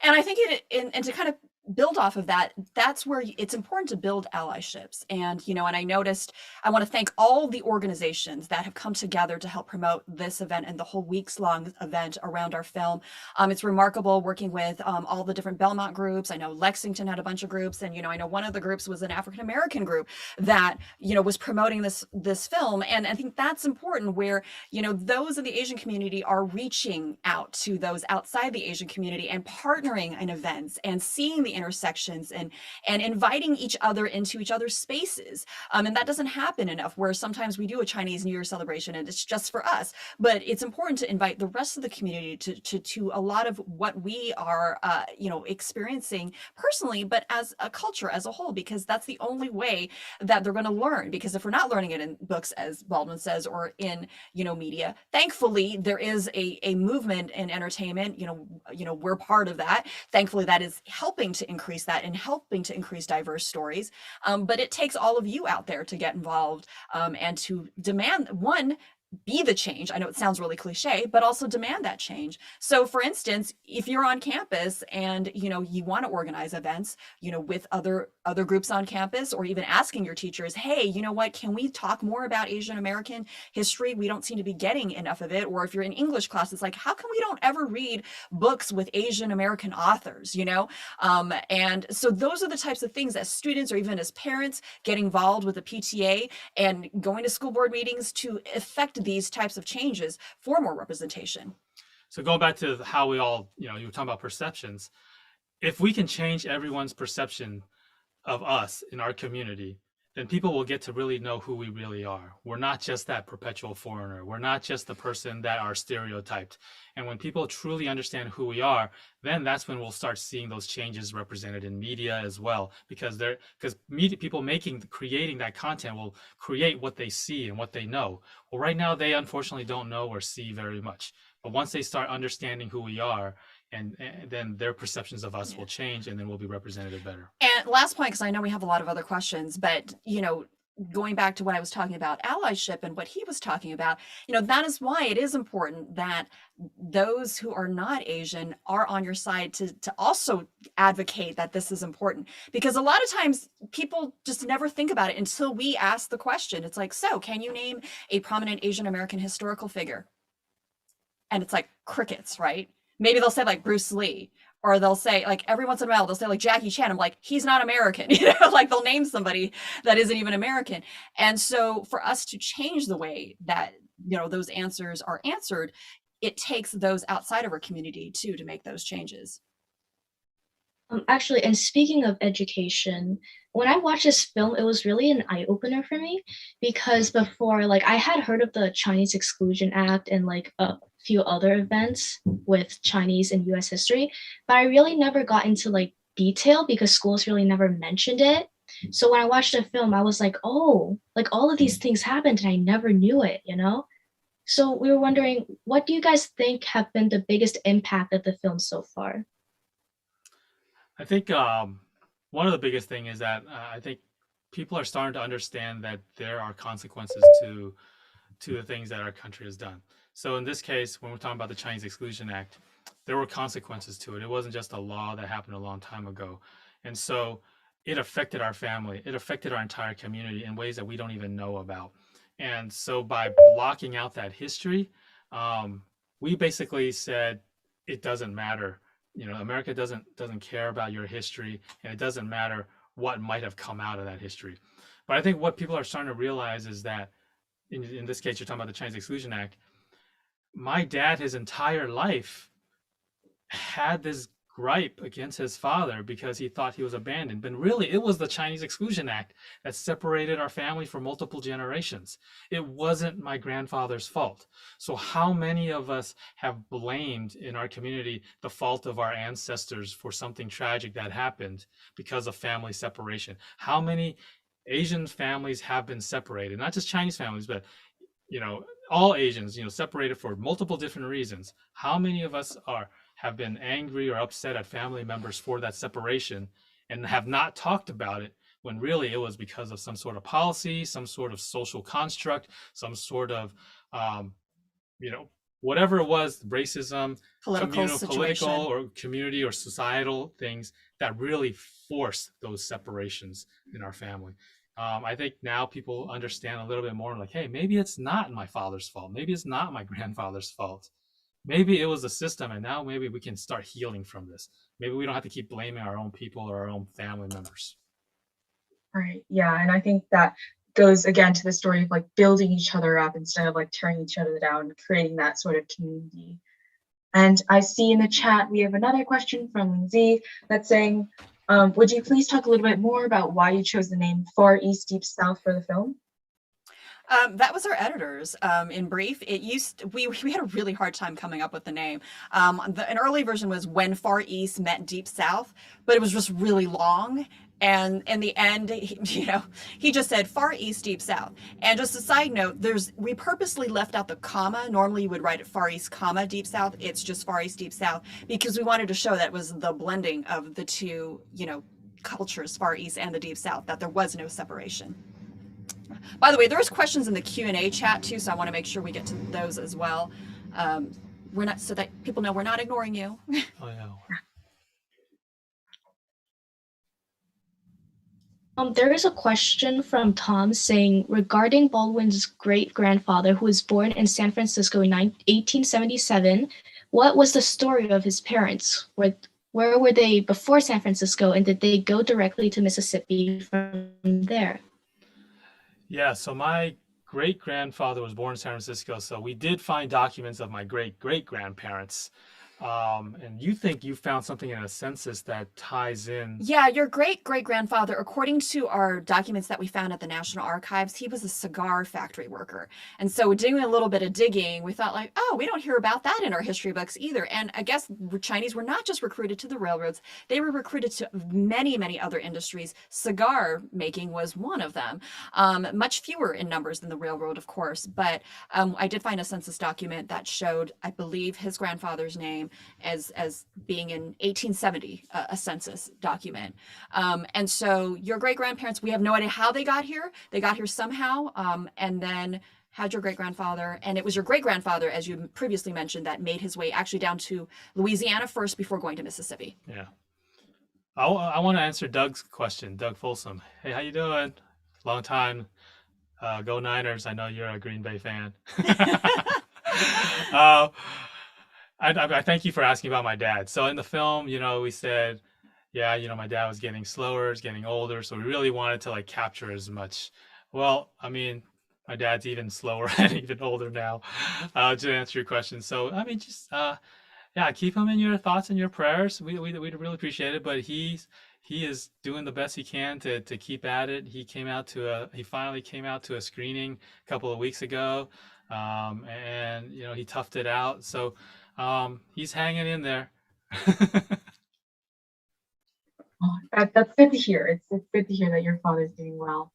And I think and to kind of build off of that, that's where it's important to build allyships. And, and I noticed, I want to thank all the organizations that have come together to help promote this event and the whole week's long event around our film. It's remarkable working with all the different Belmont groups. I know Lexington had a bunch of groups, and, I know one of the groups was an African-American group that, was promoting this film. And I think that's important where, those in the Asian community are reaching out to those outside the Asian community and partnering in events and seeing the intersections and inviting each other into each other's spaces. And that doesn't happen enough, where sometimes we do a Chinese New Year celebration and it's just for us, but it's important to invite the rest of the community to a lot of what we are, experiencing personally, but as a culture as a whole, because that's the only way that they're going to learn. Because if we're not learning it in books, as Baldwin says, or in, media, thankfully there is a movement in entertainment, we're part of that. Thankfully, that is helping to increase that and helping to increase diverse stories. But it takes all of you out there to get involved and to demand, one, be the change. I know it sounds really cliche, but also demand that change. So for instance, if you're on campus and, you want to organize events, with other groups on campus, or even asking your teachers, hey, you know what, can we talk more about Asian American history? We don't seem to be getting enough of it. Or if you're in English class, it's like, how come we don't ever read books with Asian American authors, And so those are the types of things as students, or even as parents, get involved with the PTA and going to school board meetings to affect these types of changes for more representation. So going back to how we all, you were talking about perceptions. If we can change everyone's perception of us in our community, then people will get to really know who we really are. We're not just that perpetual foreigner. We're not just the person that are stereotyped. And when people truly understand who we are, then that's when we'll start seeing those changes represented in media as well. Because media people creating that content will create what they see and what they know. Well, right now they unfortunately don't know or see very much. But once they start understanding who we are, and then their perceptions of us will change, and then we'll be represented better. And last point, because I know we have a lot of other questions, but going back to what I was talking about, allyship, and what he was talking about, that is why it is important that those who are not Asian are on your side to also advocate that this is important. Because a lot of times people just never think about it until we ask the question. It's like, so can you name a prominent Asian American historical figure? And it's like crickets, right? Maybe they'll say like Bruce Lee, Or they'll say, like, every once in a while, they'll say, like, Jackie Chan. I'm like, he's not American. Like, they'll name somebody that isn't even American. And so for us to change the way that, those answers are answered, it takes those outside of our community too to make those changes. Actually, and speaking of education, when I watched this film, it was really an eye opener for me because before, like, I had heard of the Chinese Exclusion Act and like a few other events with Chinese and US history, but I really never got into like detail because schools really never mentioned it. So when I watched the film, I was like, oh, like all of these things happened and I never knew it, So we were wondering, what do you guys think have been the biggest impact of the film so far? I think one of the biggest thing is that I think people are starting to understand that there are consequences to the things that our country has done. So in this case, when we're talking about the Chinese Exclusion Act, there were consequences to it. It wasn't just a law that happened a long time ago. And so it affected our family. It affected our entire community in ways that we don't even know about. And so by blocking out that history, we basically said, it doesn't matter. America doesn't care about your history, and it doesn't matter what might have come out of that history. But I think what people are starting to realize is that, in this case, you're talking about the Chinese Exclusion Act. My dad, his entire life, had this gripe against his father because he thought he was abandoned. But really, it was the Chinese Exclusion Act that separated our family for multiple generations. It wasn't my grandfather's fault. So how many of us have blamed in our community the fault of our ancestors for something tragic that happened because of family separation? How many Asian families have been separated? Not just Chinese families, but all Asians, separated for multiple different reasons. How many of us have been angry or upset at family members for that separation and have not talked about it when really it was because of some sort of policy, some sort of social construct, some sort of, whatever it was, racism, political or community or societal things that really forced those separations in our family. I think now people understand a little bit more like, hey, maybe it's not my father's fault. Maybe it's not my grandfather's fault. Maybe it was the system, and now maybe we can start healing from this. Maybe we don't have to keep blaming our own people or our own family members. Right. Yeah. And I think that goes again to the story of like building each other up instead of like tearing each other down, creating that sort of community. And I see in the chat, we have another question from Lindsay that's saying, would you please talk a little bit more about why you chose the name Far East Deep South for the film? That was our editors. In brief, we had a really hard time coming up with the name. An early version was When Far East Met Deep South, but it was just really long. And in the end, he just said Far East Deep South. And just a side note, we purposely left out the comma. Normally you would write it Far East, comma, Deep South. It's just Far East Deep South because we wanted to show that was the blending of the two, cultures, Far East and the Deep South, that there was no separation. By the way, there's questions in the Q&A chat too, so I want to make sure we get to those as well. We're not, so that people know we're not ignoring you. Oh, yeah. There is a question from Tom saying, regarding Baldwin's great-grandfather who was born in San Francisco in 1877, what was the story of his parents? Where were they before San Francisco, and did they go directly to Mississippi from there? Yeah, so my great-grandfather was born in San Francisco, so we did find documents of my great-great-grandparents. And you think you found something in a census that ties in? Yeah, your great-great-grandfather, according to our documents that we found at the National Archives, he was a cigar factory worker. And so doing a little bit of digging, we thought like, oh, we don't hear about that in our history books either. And I guess Chinese were not just recruited to the railroads, they were recruited to many, many other industries. Cigar making was one of them. Much fewer in numbers than the railroad, of course. But I did find a census document that showed, I believe, his grandfather's name as being in 1870, a census document. And so your great-grandparents, we have no idea how they got here. They got here somehow, and then had your great-grandfather, and it was your great-grandfather, as you previously mentioned, that made his way actually down to Louisiana first before going to Mississippi. Yeah. I want to answer Doug's question, Doug Folsom. Hey, how you doing? Long time. Go Niners. I know you're a Green Bay fan. I thank you for asking about my dad. So in the film, we said, yeah, my dad was getting slower, is getting older, so we really wanted to like capture as much. Well, I mean, my dad's even slower and even older now. To answer your question, so I mean, just yeah, keep him in your thoughts and your prayers. We'd really appreciate it. But he is doing the best he can to keep at it. He finally came out to a screening a couple of weeks ago, and he toughed it out. So he's hanging in there. Oh, that's good to hear. It's good to hear that your father's doing well.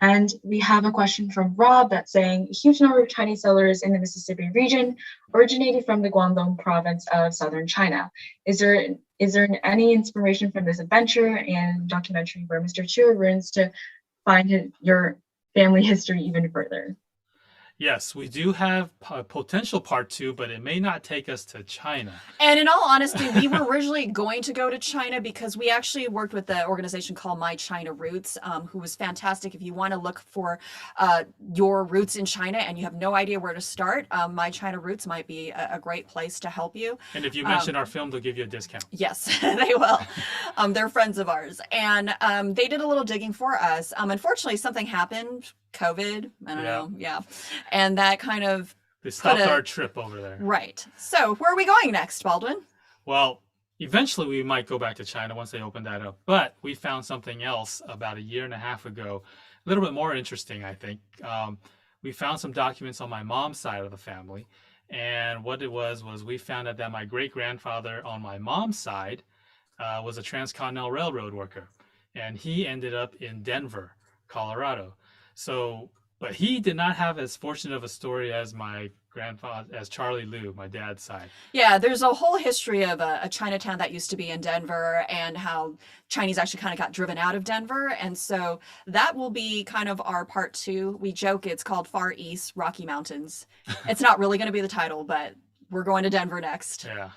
And we have a question from Rob that's saying, a huge number of Chinese settlers in the Mississippi region originated from the Guangdong province of southern China. Is there any inspiration from this adventure and documentary where Mr. Chu runs to find your family history even further? Yes, we do have a potential part 2, but it may not take us to China. And in all honesty, we were originally going to go to China because we actually worked with the organization called My China Roots, who was fantastic. If you want to look for your roots in China and you have no idea where to start, My China Roots might be a great place to help you. And if you mention our film, they'll give you a discount. Yes, they will. They're friends of ours. And they did a little digging for us. Unfortunately, something happened. COVID, I don't know. Yeah. And that kind of They stopped our trip over there. Right. So where are we going next, Baldwin? Well, eventually we might go back to China once they open that up. But we found something else about a year and a half ago, a little bit more interesting, I think. We found some documents on my mom's side of the family. And what it was we found out that my great-grandfather on my mom's side was a transcontinental railroad worker. And he ended up in Denver, Colorado. So, but he did not have as fortunate of a story as my grandfather, as Charlie Liu, my dad's side. Yeah, there's a whole history of a Chinatown that used to be in Denver and how Chinese actually kind of got driven out of Denver. And so that will be kind of our part 2. We joke it's called Far East Rocky Mountains. It's not really going to be the title, but we're going to Denver next. Yeah.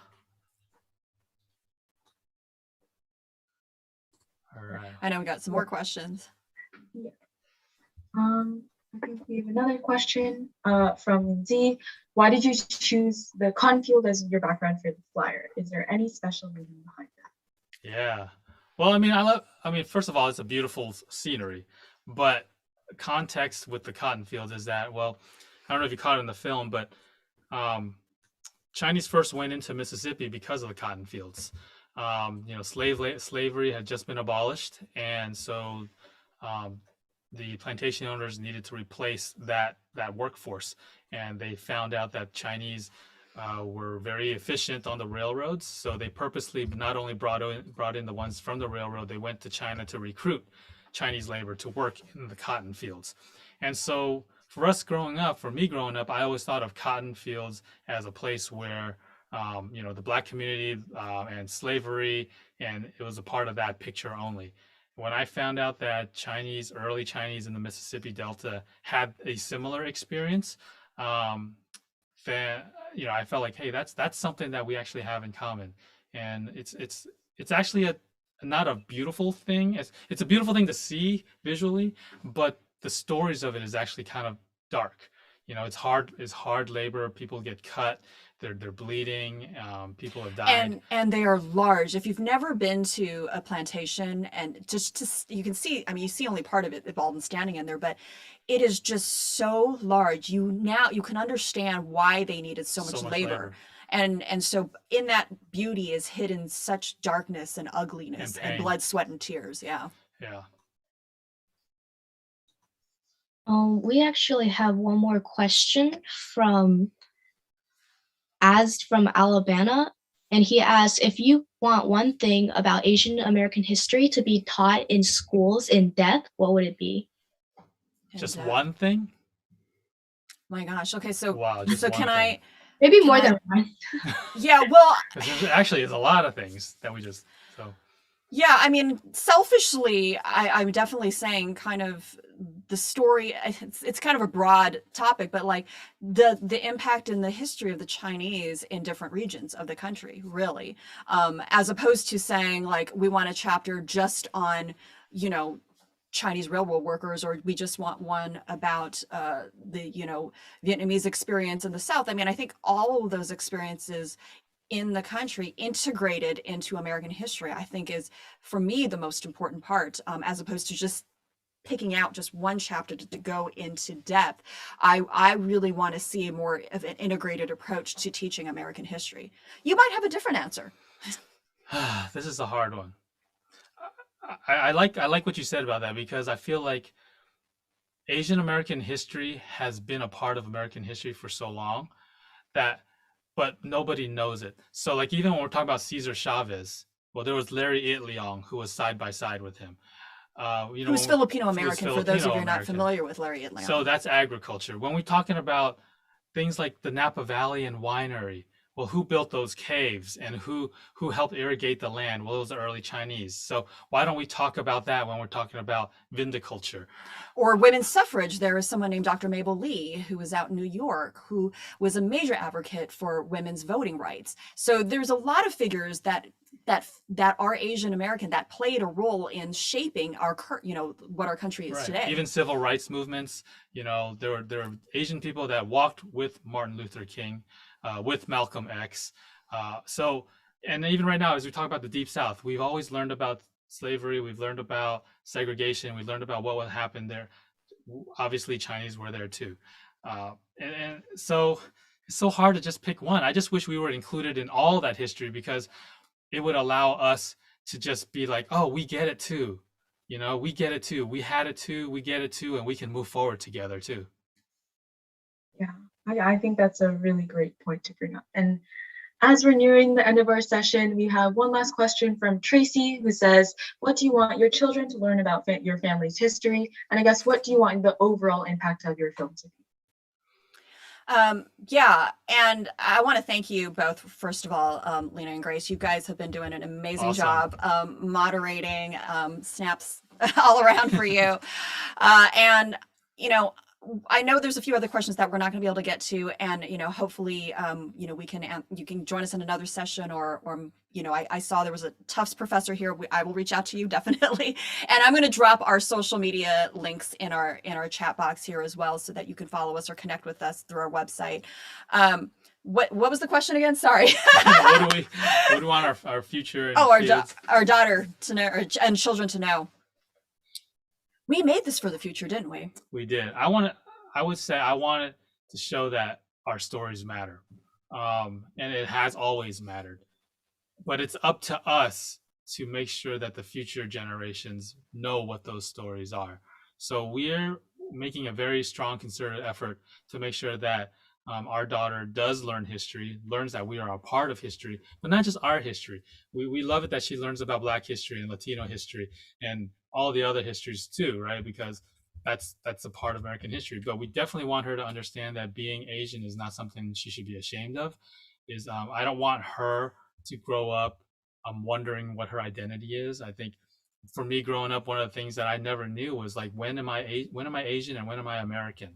All right. I know we got some more questions. Yeah. I think we have another question from Lindsay. Why did you choose the cotton field as your background for the flyer? Is there any special reason behind that? Yeah. Well, I mean, first of all, it's a beautiful scenery, but context with the cotton fields is that, well, I don't know if you caught it in the film, but Chinese first went into Mississippi because of the cotton fields. Slavery had just been abolished, and so the plantation owners needed to replace that workforce, and they found out that Chinese were very efficient on the railroads, so they purposely not only brought in the ones from the railroad, they went to China to recruit Chinese labor to work in the cotton fields. And so for me growing up, I always thought of cotton fields as a place where the Black community and slavery, and it was a part of that picture only. When I found out that early Chinese in the Mississippi Delta had a similar experience, I felt like, hey, that's something that we actually have in common, and it's actually not a beautiful thing. It's a beautiful thing to see visually, but the stories of it is actually kind of dark. It's hard labor. People get cut. They're bleeding. People have died. And they are large. If you've never been to a plantation, and you can see, I mean, you see only part of it, the Baldwin standing in there, but it is just so large. You can understand why they needed so much labor. And so in that beauty is hidden such darkness and ugliness and blood, sweat, and tears. Yeah. Yeah. We actually have one more question from Alabama, and he asked, if you want one thing about Asian American history to be taught in schools in depth, what would it be? Just one thing? My gosh. Okay, so wow, so can I maybe more than one? Yeah, well, actually it's a lot of things that we just yeah, I mean, selfishly, I'm definitely saying kind of the story, it's kind of a broad topic, but like the impact and the history of the Chinese in different regions of the country, really, as opposed to saying like, we want a chapter just on, Chinese railroad workers, or we just want one about the Vietnamese experience in the South. I mean, I think all of those experiences in the country integrated into American history, I think is, for me, the most important part, as opposed to just picking out just one chapter to go into depth. I really want to see more of an integrated approach to teaching American history. You might have a different answer. This is a hard one. I like what you said about that, because I feel like Asian American history has been a part of American history for so long but nobody knows it. So like, even when we're talking about Cesar Chavez, well, there was Larry Itliong who was side by side with him. He was Filipino American, for those of you who are not familiar with Larry Itliong. So that's agriculture. When we're talking about things like the Napa Valley and winery, well, who built those caves and who helped irrigate the land? Well, it was the early Chinese. So why don't we talk about that when we're talking about viticulture? Or women's suffrage. There is someone named Dr. Mabel Lee, who was out in New York, who was a major advocate for women's voting rights. So there's a lot of figures that are Asian American that played a role in shaping our, what our country is today. Even civil rights movements. There were Asian people that walked with Martin Luther King, with Malcolm X. And even right now, as we talk about the Deep South, we've always learned about slavery. We've learned about segregation. We learned about what would happen there. Obviously, Chinese were there too. And so it's so hard to just pick one. I just wish we were included in all that history, because it would allow us to just be like, oh, we get it too. We get it too. We had it too. We get it too. And we can move forward together too. Yeah, I think that's a really great point to bring up. And as we're nearing the end of our session, we have one last question from Tracy, who says, what do you want your children to learn about your family's history? And I guess, what do you want the overall impact of your film to be? Yeah, and I want to thank you both, first of all, Lena and Grace. You guys have been doing an amazing job moderating, snaps all around for you. And, I know there's a few other questions that we're not going to be able to get to, and hopefully you can join us in another session, or I saw there was a Tufts professor here. I will reach out to you definitely, and I'm going to drop our social media links in our chat box here as well, so that you can follow us or connect with us through our website. What was the question again? Sorry. What do we want our future? Our daughter to know, and children to know. We made this for the future, didn't we? We did. I would say I wanted to show that our stories matter. And it has always mattered. But it's up to us to make sure that the future generations know what those stories are. So we're making a very strong concerted effort to make sure that our daughter does learn history, learns that we are a part of history, but not just our history. We love it that she learns about Black history and Latino history and all the other histories too, right? Because that's a part of American history. But we definitely want her to understand that being Asian is not something she should be ashamed of. I don't want her to grow up wondering what her identity is. I think for me growing up, one of the things that I never knew was like, when am I Asian and when am I American?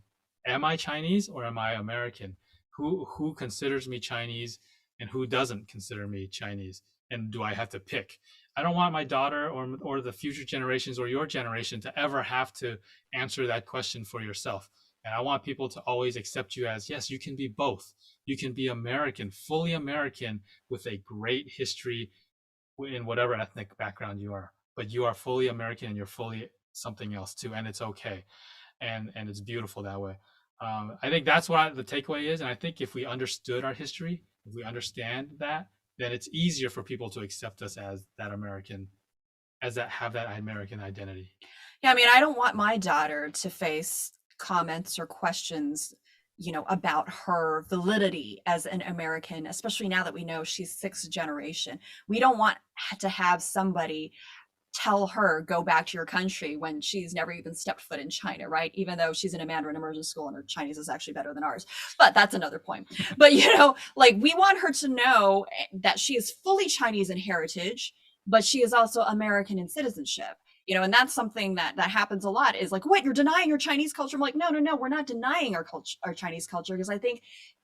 Am I Chinese or am I American? Who considers me Chinese and who doesn't consider me Chinese? And do I have to pick? I don't want my daughter or the future generations or your generation to ever have to answer that question for yourself. And I want people to always accept you as, yes, you can be both. You can be American, fully American, with a great history in whatever ethnic background you are. But you are fully American and you're fully something else too. And it's okay. And it's beautiful that way. I think that's what the takeaway is. And I think if we understood our history, if we understand that, then it's easier for people to accept us as that American, have that American identity. Yeah, I mean, I don't want my daughter to face comments or questions, about her validity as an American, especially now that we know she's sixth generation. We don't want to have somebody tell her, go back to your country, when she's never even stepped foot in China, right? Even though she's in a Mandarin immersion school and her Chinese is actually better than ours. But that's another point. But, we want her to know that she is fully Chinese in heritage, but she is also American in citizenship. And that's something that happens a lot, is like, what, you're denying your Chinese culture? I'm like, no, we're not denying our culture, our Chinese culture, because I think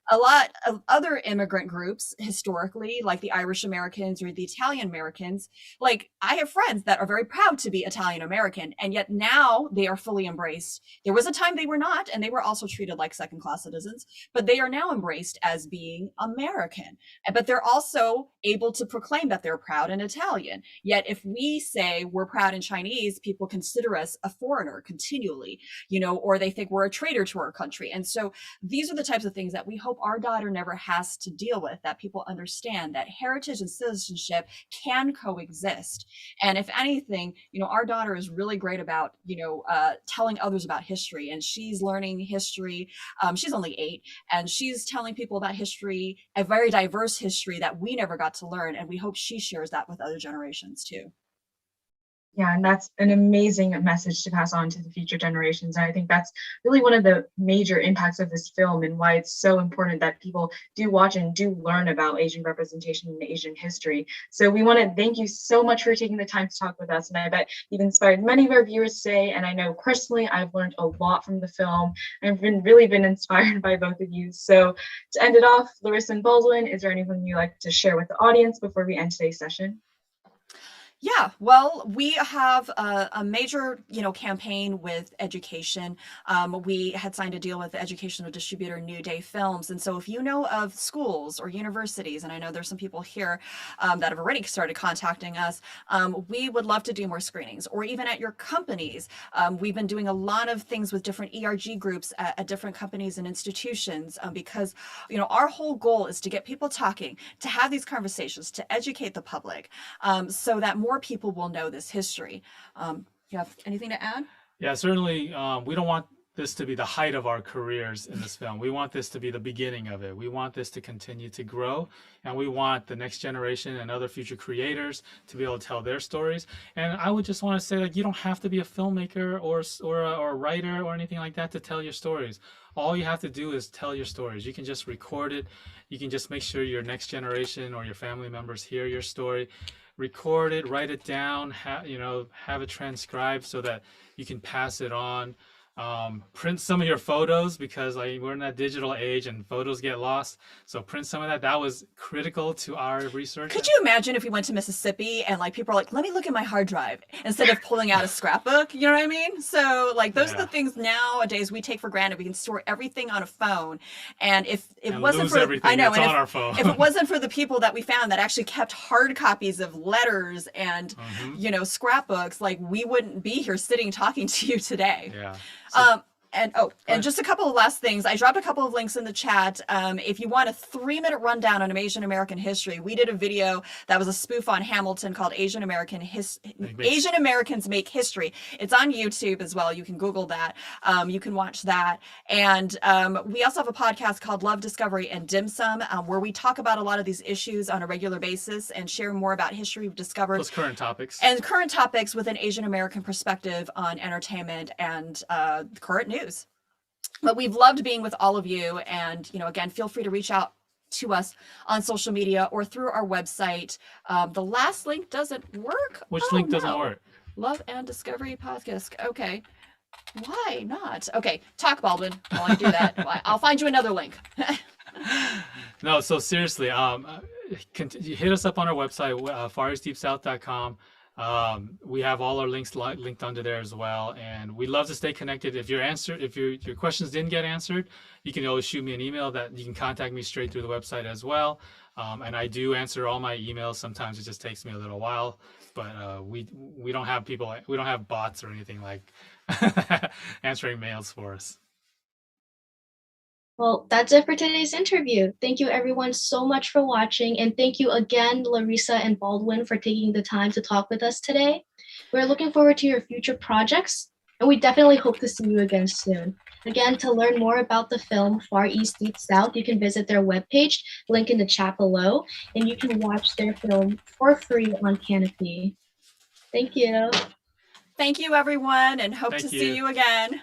a lot of other immigrant groups historically, like the Irish Americans or the Italian Americans, like I have friends that are very proud to be Italian American, and yet now they are fully embraced. There was a time they were not, and they were also treated like second-class citizens, but they are now embraced as being American. But they're also able to proclaim that they're proud and Italian. Yet if we say we're proud and Chinese, people consider us a foreigner continually, or they think we're a traitor to our country. And so these are the types of things that we hope our daughter never has to deal with, that people understand that heritage and citizenship can coexist. And if anything, our daughter is really great about, telling others about history, and she's learning history. She's only 8, and she's telling people about history, a very diverse history that we never got to learn. And we hope she shares that with other generations too. Yeah, and that's an amazing message to pass on to the future generations. And I think that's really one of the major impacts of this film, and why it's so important that people do watch and do learn about Asian representation and Asian history. So we want to thank you so much for taking the time to talk with us. And I bet you've inspired many of our viewers today. And I know personally, I've learned a lot from the film. I've really been inspired by both of you. So to end it off, Larissa and Baldwin, is there anything you'd like to share with the audience before we end today's session? Yeah, well, we have a major, campaign with education. We had signed a deal with the educational distributor New Day Films. And so if you know of schools or universities, and I know there's some people here that have already started contacting us, we would love to do more screenings, or even at your companies. We've been doing a lot of things with different ERG groups at different companies and institutions because, our whole goal is to get people talking, to have these conversations, to educate the public so that more people will know this history. You have anything to add? Yeah, certainly. We don't want this to be the height of our careers in this film. We want this to be the beginning of it. We want this to continue to grow, and we want the next generation and other future creators to be able to tell their stories. And I would just want to say, you don't have to be a filmmaker or a writer or anything like that to tell your stories. All you have to do is tell your stories. You can just record it. You can just make sure your next generation or your family members hear your story. Record it, write it down, have it transcribed so that you can pass it on. Print some of your photos, because we're in that digital age and photos get lost. So print some of that. That was critical to our research. Could you imagine if we went to Mississippi and people are like, let me look at my hard drive instead of pulling out a scrapbook? You know what I mean? So those are the things nowadays we take for granted. We can store everything on a phone. And if it wasn't for everything that's on our phone. If it wasn't for the people that we found that actually kept hard copies of letters and scrapbooks, we wouldn't be here sitting talking to you today. Yeah. And just a couple of last things. I dropped a couple of links in the chat. If you want a 3-minute rundown on Asian American history, we did a video that was a spoof on Hamilton called Asian Americans Make History. It's on YouTube as well. You can Google that. You can watch that. And we also have a podcast called Love, Discovery, and Dim Sum, where we talk about a lot of these issues on a regular basis and share more about history we've discovered. Those current topics. And current topics with an Asian American perspective on entertainment and current news. But we've loved being with all of you. And, again, feel free to reach out to us on social media or through our website. The last link doesn't work. Which link doesn't work? Love and Discovery Podcast. Okay. Why not? Okay. Talk, Baldwin, while I do that. I'll find you another link. No, so seriously, hit us up on our website, fareastdeepsouth.com. We have all our links linked under there as well, and we'd love to stay connected. If your questions didn't get answered, you can always shoot me an email. That you can contact me straight through the website as well. And I do answer all my emails. Sometimes it just takes me a little while, but we don't have bots or anything like answering mails for us. Well, that's it for today's interview. Thank you everyone so much for watching, and thank you again, Larissa and Baldwin, for taking the time to talk with us today. We're looking forward to your future projects, and we definitely hope to see you again soon. Again, to learn more about the film Far East Deep South, you can visit their webpage, link in the chat below, and you can watch their film for free on Canopy. Thank you. Thank you, everyone, and hope to see you again.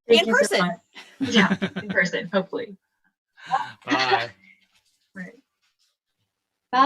Thank in you so person. much. Yeah, in person, hopefully. Bye. Right.